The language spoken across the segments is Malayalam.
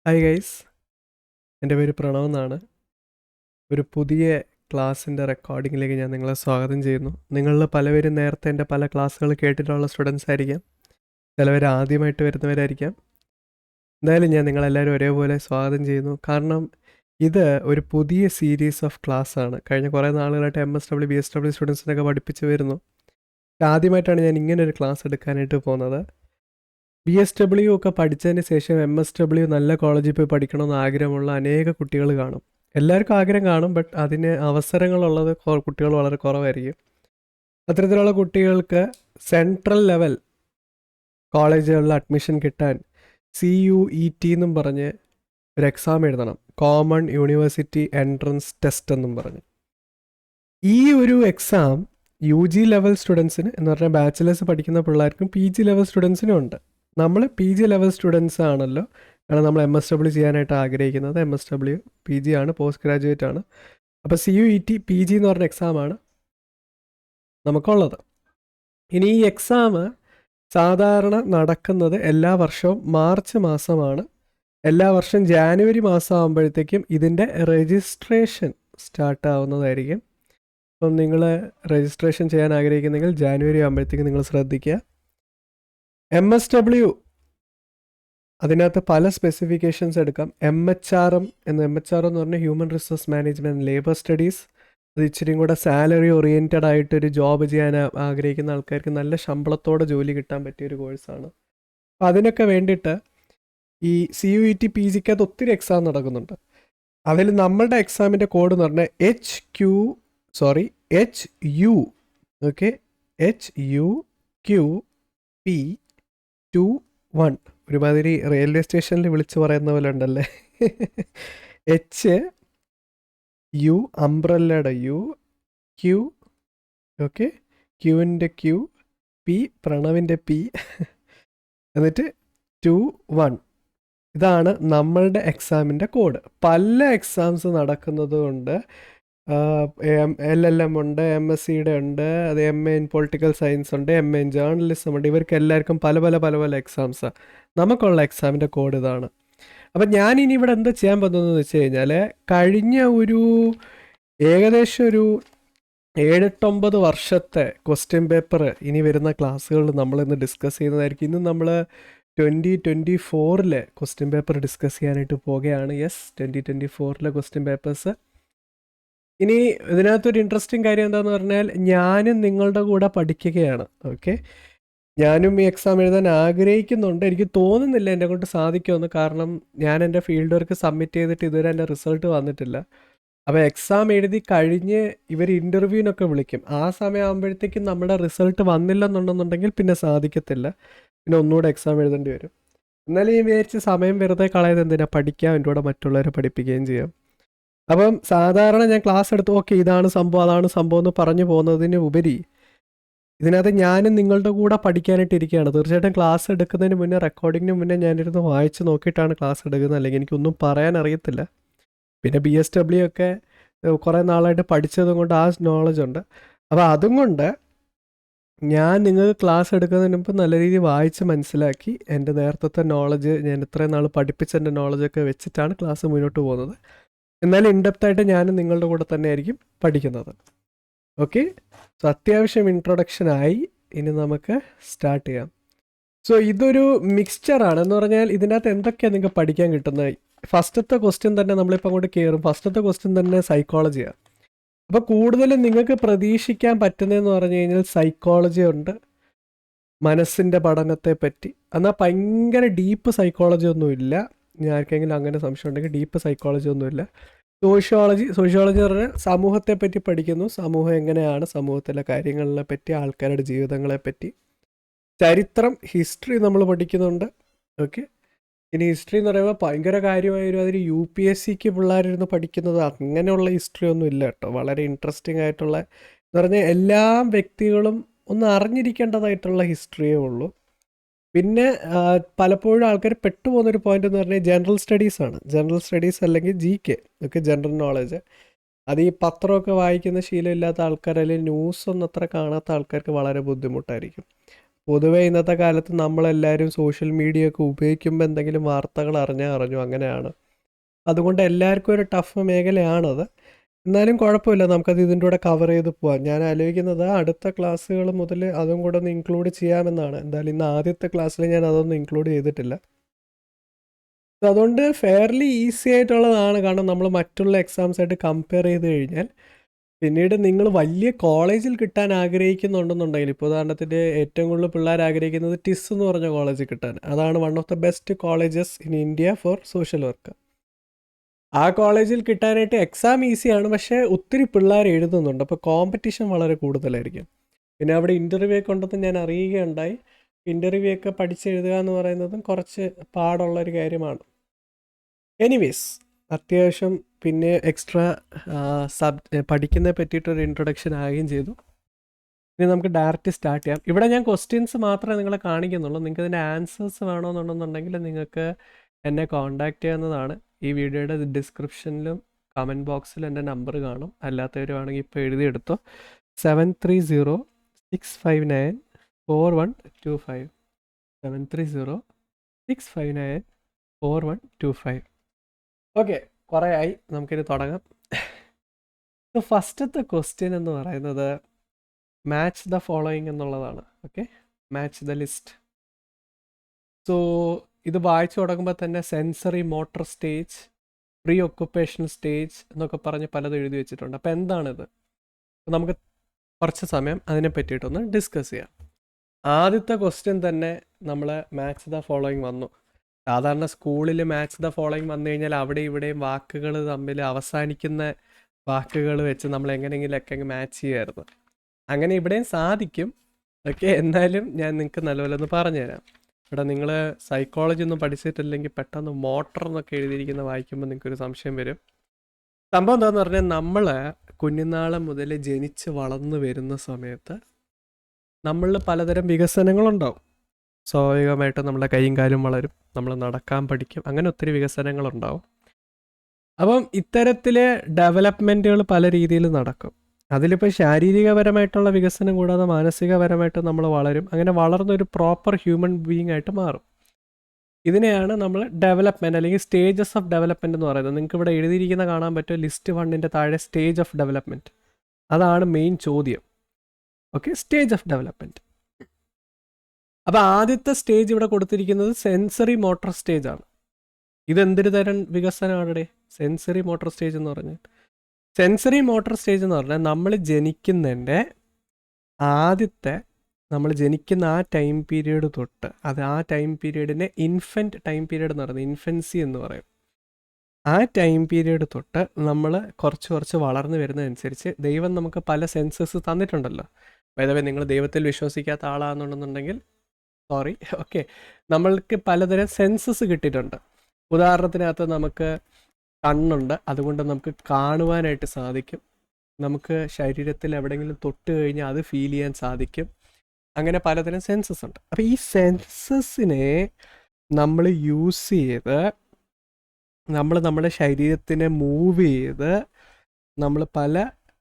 ഹായ് ഗൈസ്, എൻ്റെ പേര് പ്രണവ് എന്നാണ്. ഒരു പുതിയ ക്ലാസ്സിൻ്റെ റെക്കോർഡിങ്ങിലേക്ക് ഞാൻ നിങ്ങളെ സ്വാഗതം ചെയ്യുന്നു. നിങ്ങളിൽ പലവരും നേരത്തെ എൻ്റെ പല ക്ലാസ്സുകൾ കേട്ടിട്ടുള്ള സ്റ്റുഡൻസ് ആയിരിക്കാം, ചിലവർ ആദ്യമായിട്ട് വരുന്നവരായിരിക്കാം. എന്തായാലും ഞാൻ നിങ്ങളെല്ലാവരും ഒരേപോലെ സ്വാഗതം ചെയ്യുന്നു. കാരണം ഇത് ഒരു പുതിയ സീരീസ് ഓഫ് ക്ലാസ് ആണ്. കഴിഞ്ഞ കുറേ നാളുകളായിട്ട് MSW BSW സ്റ്റുഡൻസിനൊക്കെ പഠിപ്പിച്ച് വരുന്നു. ആദ്യമായിട്ടാണ് ഞാൻ ഇങ്ങനെ ഒരു ക്ലാസ് എടുക്കാനായിട്ട് പോകുന്നത്. BSW ഒക്കെ പഠിച്ചതിന് ശേഷം MSW നല്ല കോളേജിൽ പോയി പഠിക്കണമെന്ന് ആഗ്രഹമുള്ള അനേക കുട്ടികൾ കാണും. എല്ലാവർക്കും ആഗ്രഹം കാണും, ബട്ട് അതിന് അവസരങ്ങളുള്ളത് കുട്ടികൾ വളരെ കുറവായിരിക്കും. അത്തരത്തിലുള്ള കുട്ടികൾക്ക് സെൻട്രൽ ലെവൽ കോളേജുകളിൽ അഡ്മിഷൻ കിട്ടാൻ CUET എന്നും പറഞ്ഞ് ഒരു എക്സാം എഴുതണം. കോമൺ യൂണിവേഴ്സിറ്റി എൻട്രൻസ് ടെസ്റ്റ് എന്നും പറഞ്ഞ്. ഈ ഒരു എക്സാം UG ലെവൽ സ്റ്റുഡൻസിന് എന്ന് പറഞ്ഞാൽ ബാച്ചിലേഴ്സ് പഠിക്കുന്ന പിള്ളേർക്കും PG ലെവൽ സ്റ്റുഡൻസിനും ഉണ്ട്. നമ്മൾ PG ലെവൽ സ്റ്റുഡൻസ് ആണല്ലോ, കാരണം നമ്മൾ MSW ചെയ്യാനായിട്ട് ആഗ്രഹിക്കുന്നത്. MSW PG ആണ്, പോസ്റ്റ് ഗ്രാജുവേറ്റ് ആണ്. അപ്പോൾ CUET PG എന്ന് പറഞ്ഞ എക്സാമാണ് നമുക്കുള്ളത്. ഇനി ഈ എക്സാം സാധാരണ നടക്കുന്നത് എല്ലാ വർഷവും മാർച്ച് മാസമാണ്. എല്ലാ വർഷം ജാനുവരി മാസം ആകുമ്പോഴത്തേക്കും ഇതിൻ്റെ രജിസ്ട്രേഷൻ സ്റ്റാർട്ട് ആവുന്നതായിരിക്കും. അപ്പം നിങ്ങൾ രജിസ്ട്രേഷൻ ചെയ്യാൻ ആഗ്രഹിക്കുന്നെങ്കിൽ ജാനുവരി ആകുമ്പോഴത്തേക്കും നിങ്ങൾ ശ്രദ്ധിക്കുക. MSW അതിനകത്ത് പല സ്പെസിഫിക്കേഷൻസ് എടുക്കാം. MHRM എന്ന് പറഞ്ഞാൽ human resource management labour studies. അത് ഇച്ചിരിയും കൂടെ സാലറി ഓറിയൻറ്റഡ് ആയിട്ടൊരു ജോബ് ചെയ്യാൻ ആഗ്രഹിക്കുന്ന ആൾക്കാർക്ക് നല്ല ശമ്പളത്തോടെ ജോലി കിട്ടാൻ പറ്റിയൊരു കോഴ്സാണ്. അപ്പോൾ അതിനൊക്കെ വേണ്ടിയിട്ട് ഈ CUET PGക്കകത്ത് ഒത്തിരി എക്സാം നടക്കുന്നുണ്ട്. അതിൽ നമ്മളുടെ എക്സാമിൻ്റെ കോഡ് എന്ന് പറഞ്ഞാൽ HU ഓക്കെ, HUQP21. ഒരുമാതിരി റെയിൽവേ സ്റ്റേഷനിൽ വിളിച്ച് പറയുന്ന പോലെ ഉണ്ടല്ലേ. HU അംബ്രല്ലയുടെ U, Q ഓക്കെ, Qൻ്റെ Q, P പ്രണവിൻ്റെ P, എന്നിട്ട് 21. ഇതാണ് നമ്മളുടെ എക്സാമിൻ്റെ കോഡ്. പല എക്സാംസ് നടക്കുന്നത് കൊണ്ട് LLM ഉണ്ട്, MSCയുടെ ഉണ്ട്, അത് MA ഇൻ പൊളിറ്റിക്കൽ സയൻസ് ഉണ്ട്, MA ഇൻ ജേർണലിസം ഉണ്ട്. ഇവർക്ക് എല്ലാവർക്കും പല പല എക്സാംസാണ്. നമുക്കുള്ള എക്സാമിൻ്റെ കോഡ് ഇതാണ്. അപ്പം ഞാനിനി ഇവിടെ എന്താ ചെയ്യാൻ പോകുന്നതെന്ന് വെച്ച് കഴിഞ്ഞാൽ, കഴിഞ്ഞ ഒരു ഏകദേശം ഒരു 7-8 വർഷത്തെ ക്വസ്റ്റ്യൻ പേപ്പർ ഇനി വരുന്ന ക്ലാസ്സുകളിൽ നമ്മളിന്ന് ഡിസ്കസ് ചെയ്യുന്നതായിരിക്കും. ഇന്ന് നമ്മൾ 2024 ക്വസ്റ്റ്യൻ പേപ്പർ ഡിസ്കസ് ചെയ്യാനായിട്ട് പോവുകയാണ്. 2024 ക്വസ്റ്റ്യൻ പേപ്പേഴ്സ്. ഇനി ഇതിനകത്തൊരു ഇൻട്രസ്റ്റിംഗ് കാര്യം എന്താണെന്ന് പറഞ്ഞാൽ, ഞാനും നിങ്ങളുടെ കൂടെ പഠിക്കുകയാണ്. ഓക്കെ, ഞാനും ഈ എക്സാം എഴുതാൻ ആഗ്രഹിക്കുന്നുണ്ട്. എനിക്ക് തോന്നുന്നില്ല എന്നെ കൊണ്ട് സാധിക്കുമെന്ന്. കാരണം ഞാൻ എൻ്റെ ഫീൽഡ് വർക്ക് സബ്മിറ്റ് ചെയ്തിട്ട് ഇതുവരെ എൻ്റെ റിസൾട്ട് വന്നിട്ടില്ല. അപ്പോൾ എക്സാം എഴുതി കഴിഞ്ഞ് ഇവർ ഇൻ്റർവ്യൂവിനൊക്കെ വിളിക്കും. ആ സമയമാകുമ്പോഴത്തേക്കും നമ്മുടെ റിസൾട്ട് വന്നില്ലെന്നുണ്ടെന്നുണ്ടെങ്കിൽ പിന്നെ സാധിക്കത്തില്ല. പിന്നെ ഒന്നുകൂടെ എക്സാം എഴുതേണ്ടി വരും. എന്നാലും ഈ വിചാരിച്ച് സമയം വെറുതെ കളയത് എന്തിനാ, പഠിക്കാം, എൻ്റെ കൂടെ മറ്റുള്ളവരെ പഠിപ്പിക്കുകയും ചെയ്യാം. അപ്പം സാധാരണ ഞാൻ ക്ലാസ് എടുത്ത് ഓക്കെ ഇതാണ് സംഭവം അതാണ് സംഭവം എന്ന് പറഞ്ഞു പോകുന്നതിന് ഉപരി ഇതിനകത്ത് ഞാനും നിങ്ങളുടെ കൂടെ പഠിക്കാനായിട്ട് ഇരിക്കുകയാണ്. തീർച്ചയായിട്ടും ക്ലാസ് എടുക്കുന്നതിന് മുന്നേ, റെക്കോർഡിങ്ങിന് മുന്നേ ഞാനിരുന്ന് വായിച്ച് നോക്കിയിട്ടാണ് ക്ലാസ് എടുക്കുന്നത്. അല്ലെങ്കിൽ എനിക്കൊന്നും പറയാൻ അറിയത്തില്ല. പിന്നെ BSW ഒക്കെ കുറേ നാളായിട്ട് പഠിച്ചതും കൊണ്ട് ആ നോളജ് ഉണ്ട്. അപ്പോൾ അതും കൊണ്ട് ഞാൻ നിങ്ങൾക്ക് ക്ലാസ് എടുക്കുന്നതിന് മുമ്പ് നല്ല രീതിയിൽ വായിച്ച് മനസ്സിലാക്കി എൻ്റെ നേരത്തെ നോളജ്, ഞാൻ ഇത്രയും നാൾ പഠിപ്പിച്ച എൻ്റെ നോളജൊക്കെ വെച്ചിട്ടാണ് ക്ലാസ് മുന്നോട്ട് പോകുന്നത്. എന്നാലും ഇൻഡെപ്തായിട്ട് ഞാനും നിങ്ങളുടെ കൂടെ തന്നെ ആയിരിക്കും പഠിക്കുന്നത്. ഓക്കെ, സോ അത്യാവശ്യം ഇൻട്രൊഡക്ഷനായി. ഇനി നമുക്ക് സ്റ്റാർട്ട് ചെയ്യാം. സോ ഇതൊരു മിക്സ്ചറാണ്. എന്ന് പറഞ്ഞാൽ ഇതിനകത്ത് എന്തൊക്കെയാണ് നിങ്ങൾക്ക് പഠിക്കാൻ കിട്ടുന്നത്. ഫസ്റ്റത്തെ ക്വസ്റ്റ്യൻ തന്നെ നമ്മളിപ്പോൾ അങ്ങോട്ട് കയറും. ഫസ്റ്റത്തെ ക്വസ്റ്റ്യൻ തന്നെ സൈക്കോളജിയാണ്. അപ്പോൾ കൂടുതലും നിങ്ങൾക്ക് പ്രതീക്ഷിക്കാൻ പറ്റുന്നതെന്ന് പറഞ്ഞു കഴിഞ്ഞാൽ സൈക്കോളജി ഉണ്ട്, മനസ്സിൻ്റെ പഠനത്തെ പറ്റി. എന്നാൽ ഭയങ്കര ഡീപ്പ് സൈക്കോളജി ഒന്നുമില്ല. ഇനി ആർക്കെങ്കിലും അങ്ങനെ സംശയം ഉണ്ടെങ്കിൽ ഡീപ്പ് സൈക്കോളജി ഒന്നുമില്ല. സോഷ്യോളജി എന്ന് പറഞ്ഞാൽ സമൂഹത്തെ പറ്റി പഠിക്കുന്നു. സമൂഹം എങ്ങനെയാണ്, സമൂഹത്തിലെ കാര്യങ്ങളെ പറ്റി, ആൾക്കാരുടെ ജീവിതങ്ങളെ പറ്റി. ചരിത്രം, ഹിസ്റ്ററി നമ്മൾ പഠിക്കുന്നുണ്ട്. ഓക്കെ, ഇനി ഹിസ്റ്ററി എന്ന് പറയുമ്പോൾ ഭയങ്കര കാര്യമായൊരു അതിൽ UPSCക്ക് പിള്ളേരിരുന്ന് പഠിക്കുന്നത് അങ്ങനെയുള്ള ഹിസ്റ്ററി ഒന്നും ഇല്ല കേട്ടോ. വളരെ ഇൻട്രസ്റ്റിംഗ് ആയിട്ടുള്ള എന്ന് പറഞ്ഞാൽ എല്ലാ വ്യക്തികളും ഒന്ന് അറിഞ്ഞിരിക്കേണ്ടതായിട്ടുള്ള ഹിസ്റ്ററിയേ ഉള്ളൂ. പിന്നെ പലപ്പോഴും ആൾക്കാർ പെട്ടുപോകുന്നൊരു പോയിന്റ് എന്ന് പറഞ്ഞാൽ ജനറൽ സ്റ്റഡീസാണ്. ജനറൽ സ്റ്റഡീസ് അല്ലെങ്കിൽ GK ഒക്കെ, ജനറൽ നോളജ്. അത് ഈ പത്രമൊക്കെ വായിക്കുന്ന ശീലമില്ലാത്ത ആൾക്കാർ അല്ലെങ്കിൽ ന്യൂസ് ഒന്നും അത്ര കാണാത്ത ആൾക്കാർക്ക് വളരെ ബുദ്ധിമുട്ടായിരിക്കും. പൊതുവേ ഇന്നത്തെ കാലത്ത് നമ്മളെല്ലാവരും സോഷ്യൽ മീഡിയ ഒക്കെ ഉപയോഗിക്കുമ്പോൾ എന്തെങ്കിലും വാർത്തകൾ അറിഞ്ഞു അങ്ങനെയാണ്. അതുകൊണ്ട് എല്ലാവർക്കും ഒരു ടഫ് മേഖലയാണത്. എന്നാലും കുഴപ്പമില്ല, നമുക്കത് ഇതിൻ്റെ കൂടെ കവർ ചെയ്ത് പോവാം. ഞാൻ ആലോചിക്കുന്നത് അടുത്ത ക്ലാസ്സുകൾ മുതൽ അതും കൂടെ ഒന്ന് ഇൻക്ലൂഡ് ചെയ്യാമെന്നാണ്. എന്തായാലും ഇന്ന് ആദ്യത്തെ ക്ലാസ്സിൽ ഞാൻ അതൊന്നും ഇൻക്ലൂഡ് ചെയ്തിട്ടില്ല. അതുകൊണ്ട് ഫെയർലി ഈസി ആയിട്ടുള്ളതാണ്. കാരണം നമ്മൾ മറ്റുള്ള എക്സാംസ് ആയിട്ട് കമ്പയർ ചെയ്ത് കഴിഞ്ഞാൽ പിന്നീട് നിങ്ങൾ വലിയ കോളേജിൽ കിട്ടാൻ ആഗ്രഹിക്കുന്നുണ്ടെന്നുണ്ടെങ്കിൽ, ഇപ്പോൾ ഉദാഹരണത്തിന് ഏറ്റവും കൂടുതൽ പിള്ളേർ ആഗ്രഹിക്കുന്നത് ടിസ് എന്ന് പറഞ്ഞ കോളേജിൽ കിട്ടാൻ. അതാണ് one of the best colleges in India for social work. ആ കോളേജിൽ കിട്ടാനായിട്ട് എക്സാം ഈസിയാണ്, പക്ഷേ ഒത്തിരി പിള്ളേർ എഴുതുന്നുണ്ട്. അപ്പോൾ കോമ്പറ്റീഷൻ വളരെ കൂടുതലായിരിക്കും. പിന്നെ അവിടെ ഇൻ്റർവ്യൂ ഒക്കെ ഉണ്ടെന്ന് ഞാൻ അറിയുകയുണ്ടായി. ഇൻ്റർവ്യൂ ഒക്കെ പഠിച്ചെഴുതുക എന്ന് പറയുന്നതും കുറച്ച് പാടുള്ളൊരു കാര്യമാണ്. എനിവേസ്, അത്യാവശ്യം പിന്നെ എക്സ്ട്രാ പഠിക്കുന്നതിനെ പറ്റിയിട്ടൊരു ഇൻട്രൊഡക്ഷൻ ആകുകയും ചെയ്തു. ഇനി നമുക്ക് ഡയറക്റ്റ് സ്റ്റാർട്ട് ചെയ്യാം. ഇവിടെ ഞാൻ ക്വസ്റ്റ്യൻസ് മാത്രമേ നിങ്ങളെ കാണിക്കുന്നുള്ളൂ. നിങ്ങൾക്ക് ഇതിൻ്റെ ആൻസേഴ്സ് വേണമെന്നുണ്ടെന്നുണ്ടെങ്കിൽ നിങ്ങൾക്ക് എന്നെ കോൺടാക്റ്റ് ചെയ്യാവുന്നതാണ്. ഈ വീഡിയോയുടെ ഡിസ്ക്രിപ്ഷനിലും കമൻറ്റ് ബോക്സിലും എൻ്റെ നമ്പർ കാണും. അല്ലാത്തവരുവാണെങ്കിൽ ഇപ്പോൾ എഴുതിയെടുത്തോ. 7306594125 7306594125. ഓക്കെ, കുറേ ആയി, നമുക്കിനി തുടങ്ങാം. ഫസ്റ്റത്തെ ക്വസ്റ്റ്യൻ എന്ന് പറയുന്നത് മാച്ച് ദ ഫോളോയിങ് എന്നുള്ളതാണ്. Okay, match the list. So ഇത് വായിച്ചു തുടങ്ങുമ്പോൾ തന്നെ sensory motor stage, pre occupational stage എന്നൊക്കെ പറഞ്ഞ് പലതും എഴുതി വെച്ചിട്ടുണ്ട്. അപ്പോൾ എന്താണിത്? നമുക്ക് കുറച്ച് സമയം അതിനെ പറ്റിയിട്ടൊന്ന് ഡിസ്കസ് ചെയ്യാം. ആദ്യത്തെ ക്വസ്റ്റ്യൻ തന്നെ നമ്മൾ മാച്ച് ദ ഫോളോയിങ് വന്നു. സാധാരണ സ്കൂളിൽ മാച്ച് ദ ഫോളോയിങ് വന്നു കഴിഞ്ഞാൽ അവിടെ ഇവിടെയും വാക്കുകൾ തമ്മിൽ അവസാനിക്കുന്ന വാക്കുകൾ വെച്ച് നമ്മൾ എങ്ങനെയെങ്കിലൊക്കെ മാച്ച് ചെയ്യുമായിരുന്നു. അങ്ങനെ ഇവിടെയും സാധിക്കും. ഓക്കെ, എന്നാലും ഞാൻ നിങ്ങൾക്ക് നല്ലപോലെ ഒന്ന് പറഞ്ഞുതരാം. ഇവിടെ നിങ്ങൾ സൈക്കോളജി ഒന്നും പഠിച്ചിട്ടില്ലെങ്കിൽ പെട്ടെന്ന് മോട്ടർ എന്നൊക്കെ എഴുതിയിരിക്കുന്ന വായിക്കുമ്പോൾ നിങ്ങൾക്കൊരു സംശയം വരും. സംഭവം എന്താണെന്ന് പറഞ്ഞാൽ നമ്മൾ കുഞ്ഞുനാളെ മുതൽ ജനിച്ച് വളർന്നു വരുന്ന സമയത്ത് നമ്മളിൽ പലതരം വികസനങ്ങളുണ്ടാവും. സ്വാഭാവികമായിട്ട് നമ്മുടെ കൈയും കാലും വളരും, നമ്മൾ നടക്കാൻ പഠിക്കും, അങ്ങനെ ഒത്തിരി വികസനങ്ങളുണ്ടാവും. അപ്പം ഇത്തരത്തിലെ ഡെവലപ്മെൻറ്റുകൾ പല രീതിയിൽ നടക്കും. അതിലിപ്പോൾ ശാരീരികപരമായിട്ടുള്ള വികസനം കൂടാതെ മാനസികപരമായിട്ട് നമ്മൾ വളരും. അങ്ങനെ വളർന്നൊരു പ്രോപ്പർ ഹ്യൂമൻ ബീയിങ് ആയിട്ട് മാറും. ഇതിനെയാണ് നമ്മൾ ഡെവലപ്മെൻറ്റ് അല്ലെങ്കിൽ സ്റ്റേജസ് ഓഫ് ഡെവലപ്മെൻറ്റ് എന്ന് പറയുന്നത്. നിങ്ങൾക്ക് ഇവിടെ എഴുതിയിരിക്കുന്ന കാണാൻ പറ്റും, ലിസ്റ്റ് 1 താഴെ സ്റ്റേജ് ഓഫ് ഡെവലപ്മെൻറ്റ്. അതാണ് മെയിൻ ചോദ്യം. Okay, stage of development. അപ്പോൾ ആദ്യത്തെ സ്റ്റേജ് ഇവിടെ കൊടുത്തിരിക്കുന്നത് സെൻസറി മോട്ടോർ സ്റ്റേജ് ആണ്. ഇതെന്തൊരു തരം വികസനമാണ്? സെൻസറി മോട്ടോർ സ്റ്റേജ് എന്ന് പറഞ്ഞാൽ, സെൻസറി മോട്ടോർ സ്റ്റേജ് എന്ന് പറഞ്ഞാൽ നമ്മൾ ജനിക്കുന്നതിൻ്റെ ആദ്യത്തെ, നമ്മൾ ജനിക്കുന്ന ആ ടൈം പീരീഡ് തൊട്ട്, അത് ആ ടൈം പീരീഡിനെ ഇൻഫൻറ്റ് ടൈം പീരീഡ് എന്ന് പറയുന്നത്, ഇൻഫൻസി എന്ന് പറയും. ആ ടൈം പീരീഡ് തൊട്ട് നമ്മൾ കുറച്ച് വളർന്നു വരുന്നതനുസരിച്ച് ദൈവം നമുക്ക് പല സെൻസസ് തന്നിട്ടുണ്ടല്ലോ. അതായത് നിങ്ങൾ ദൈവത്തിൽ വിശ്വസിക്കാത്ത ആളാണെന്നുണ്ടെന്നുണ്ടെങ്കിൽ സോറി, ഓക്കെ, നമ്മൾക്ക് പലതരം സെൻസസ് കിട്ടിയിട്ടുണ്ട്. ഉദാഹരണത്തിനകത്ത് നമുക്ക് കണ്ണുണ്ട്, അതുകൊണ്ട് നമുക്ക് കാണുവാനായിട്ട് സാധിക്കും. നമുക്ക് ശരീരത്തിൽ എവിടെയെങ്കിലും തൊട്ട് കഴിഞ്ഞാൽ അത് ഫീൽ ചെയ്യാൻ സാധിക്കും. അങ്ങനെ പലതരം സെൻസസ് ഉണ്ട്. അപ്പോൾ ഈ സെൻസസിനെ നമ്മൾ യൂസ് ചെയ്ത് നമ്മൾ നമ്മുടെ ശരീരത്തിനെ മൂവ് ചെയ്ത് നമ്മൾ പല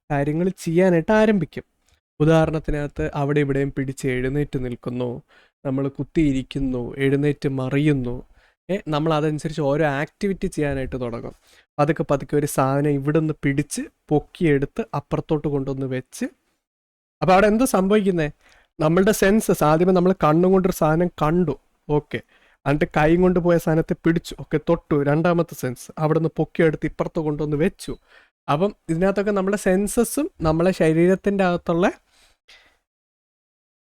കാര്യങ്ങൾ ചെയ്യാനായിട്ട് ആരംഭിക്കും. ഉദാഹരണത്തിനകത്ത് അവിടെ ഇവിടെയും പിടിച്ച് എഴുന്നേറ്റ് നിൽക്കുന്നു, നമ്മൾ കുത്തിയിരിക്കുന്നു, എഴുന്നേറ്റ് മറിയുന്നു. നമ്മൾ അതനുസരിച്ച് ഓരോ ആക്ടിവിറ്റി ചെയ്യാനായിട്ട് തുടങ്ങും. പതുക്കെ ഒരു സാധനം ഇവിടെ നിന്ന് പിടിച്ച് പൊക്കിയെടുത്ത് അപ്പുറത്തോട്ട് കൊണ്ടുവന്ന് വെച്ച്. അപ്പോൾ അവിടെ എന്താ സംഭവിക്കുന്നത്? നമ്മളുടെ സെൻസസ് ആദ്യമേ നമ്മൾ കണ്ണും കൊണ്ടൊരു സാധനം കണ്ടു, ഓക്കെ, എന്നിട്ട് കൈ കൊണ്ട് പോയ സാധനത്തെ പിടിച്ചു, ഓക്കെ, തൊട്ടു, രണ്ടാമത്തെ സെൻസ് അവിടെ നിന്ന് പൊക്കിയെടുത്ത് ഇപ്പുറത്ത് കൊണ്ടുവന്ന് വെച്ചു. അപ്പം ഇതിനകത്തൊക്കെ നമ്മുടെ സെൻസസും നമ്മളെ ശരീരത്തിൻ്റെ അകത്തുള്ള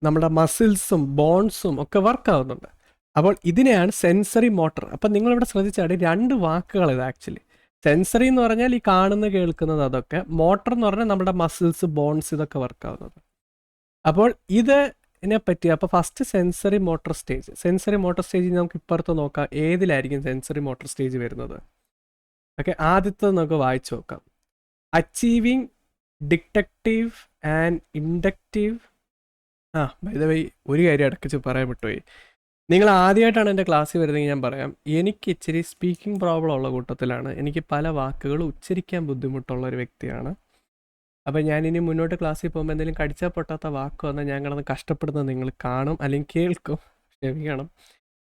നമ്മുടെ മസിൽസും ബോൺസും ഒക്കെ വർക്ക് ആവുന്നുണ്ട്. അപ്പോൾ ഇതിനെയാണ് സെൻസറി മോട്ടർ. അപ്പം നിങ്ങളിവിടെ ശ്രദ്ധിച്ചാൽ 2 വാക്കുകൾ ഇത് ആക്ച്വലി. സെൻസറി എന്ന് പറഞ്ഞാൽ ഈ കാണുന്ന കേൾക്കുന്നത്, അതൊക്കെ. മോട്ടർ എന്ന് പറഞ്ഞാൽ നമ്മുടെ മസിൽസ് ബോൺസ് ഇതൊക്കെ വർക്ക് ആവുന്നത്. അപ്പോൾ ഇതിനെ പറ്റി, അപ്പോൾ first sensory motor stage. Sensory motor stage നമുക്ക് ഇപ്പുറത്ത് നോക്കാം, ഏതിലായിരിക്കും സെൻസറി മോട്ടർ സ്റ്റേജ് വരുന്നത്. ഓക്കെ, ആദ്യത്തെ നമുക്ക് വായിച്ചു നോക്കാം. Achieving detective and inductive. By the way, ഒരു കാര്യം അടക്കിച്ച് പറയാൻ വിട്ടുപോയി. നിങ്ങൾ ആദ്യമായിട്ടാണ് എൻ്റെ ക്ലാസ്സിൽ വരുന്നതെങ്കിൽ ഞാൻ പറയാം, എനിക്ക് ഇച്ചിരി സ്പീക്കിംഗ് പ്രോബ്ലം ഉള്ള കൂട്ടത്തിലാണ്. എനിക്ക് പല വാക്കുകൾ ഉച്ചരിക്കാൻ ബുദ്ധിമുട്ടുള്ള ഒരു വ്യക്തിയാണ്. അപ്പോൾ ഞാനിനി മുന്നോട്ട് ക്ലാസ്സിൽ പോകുമ്പോൾ എന്തെങ്കിലും കടിച്ചാൽ പൊട്ടാത്ത വാക്ക് വന്നാൽ ഞാൻ കിടന്ന് കഷ്ടപ്പെടുന്നത് നിങ്ങൾ കാണും അല്ലെങ്കിൽ കേൾക്കും. ക്ഷമിക്കണം.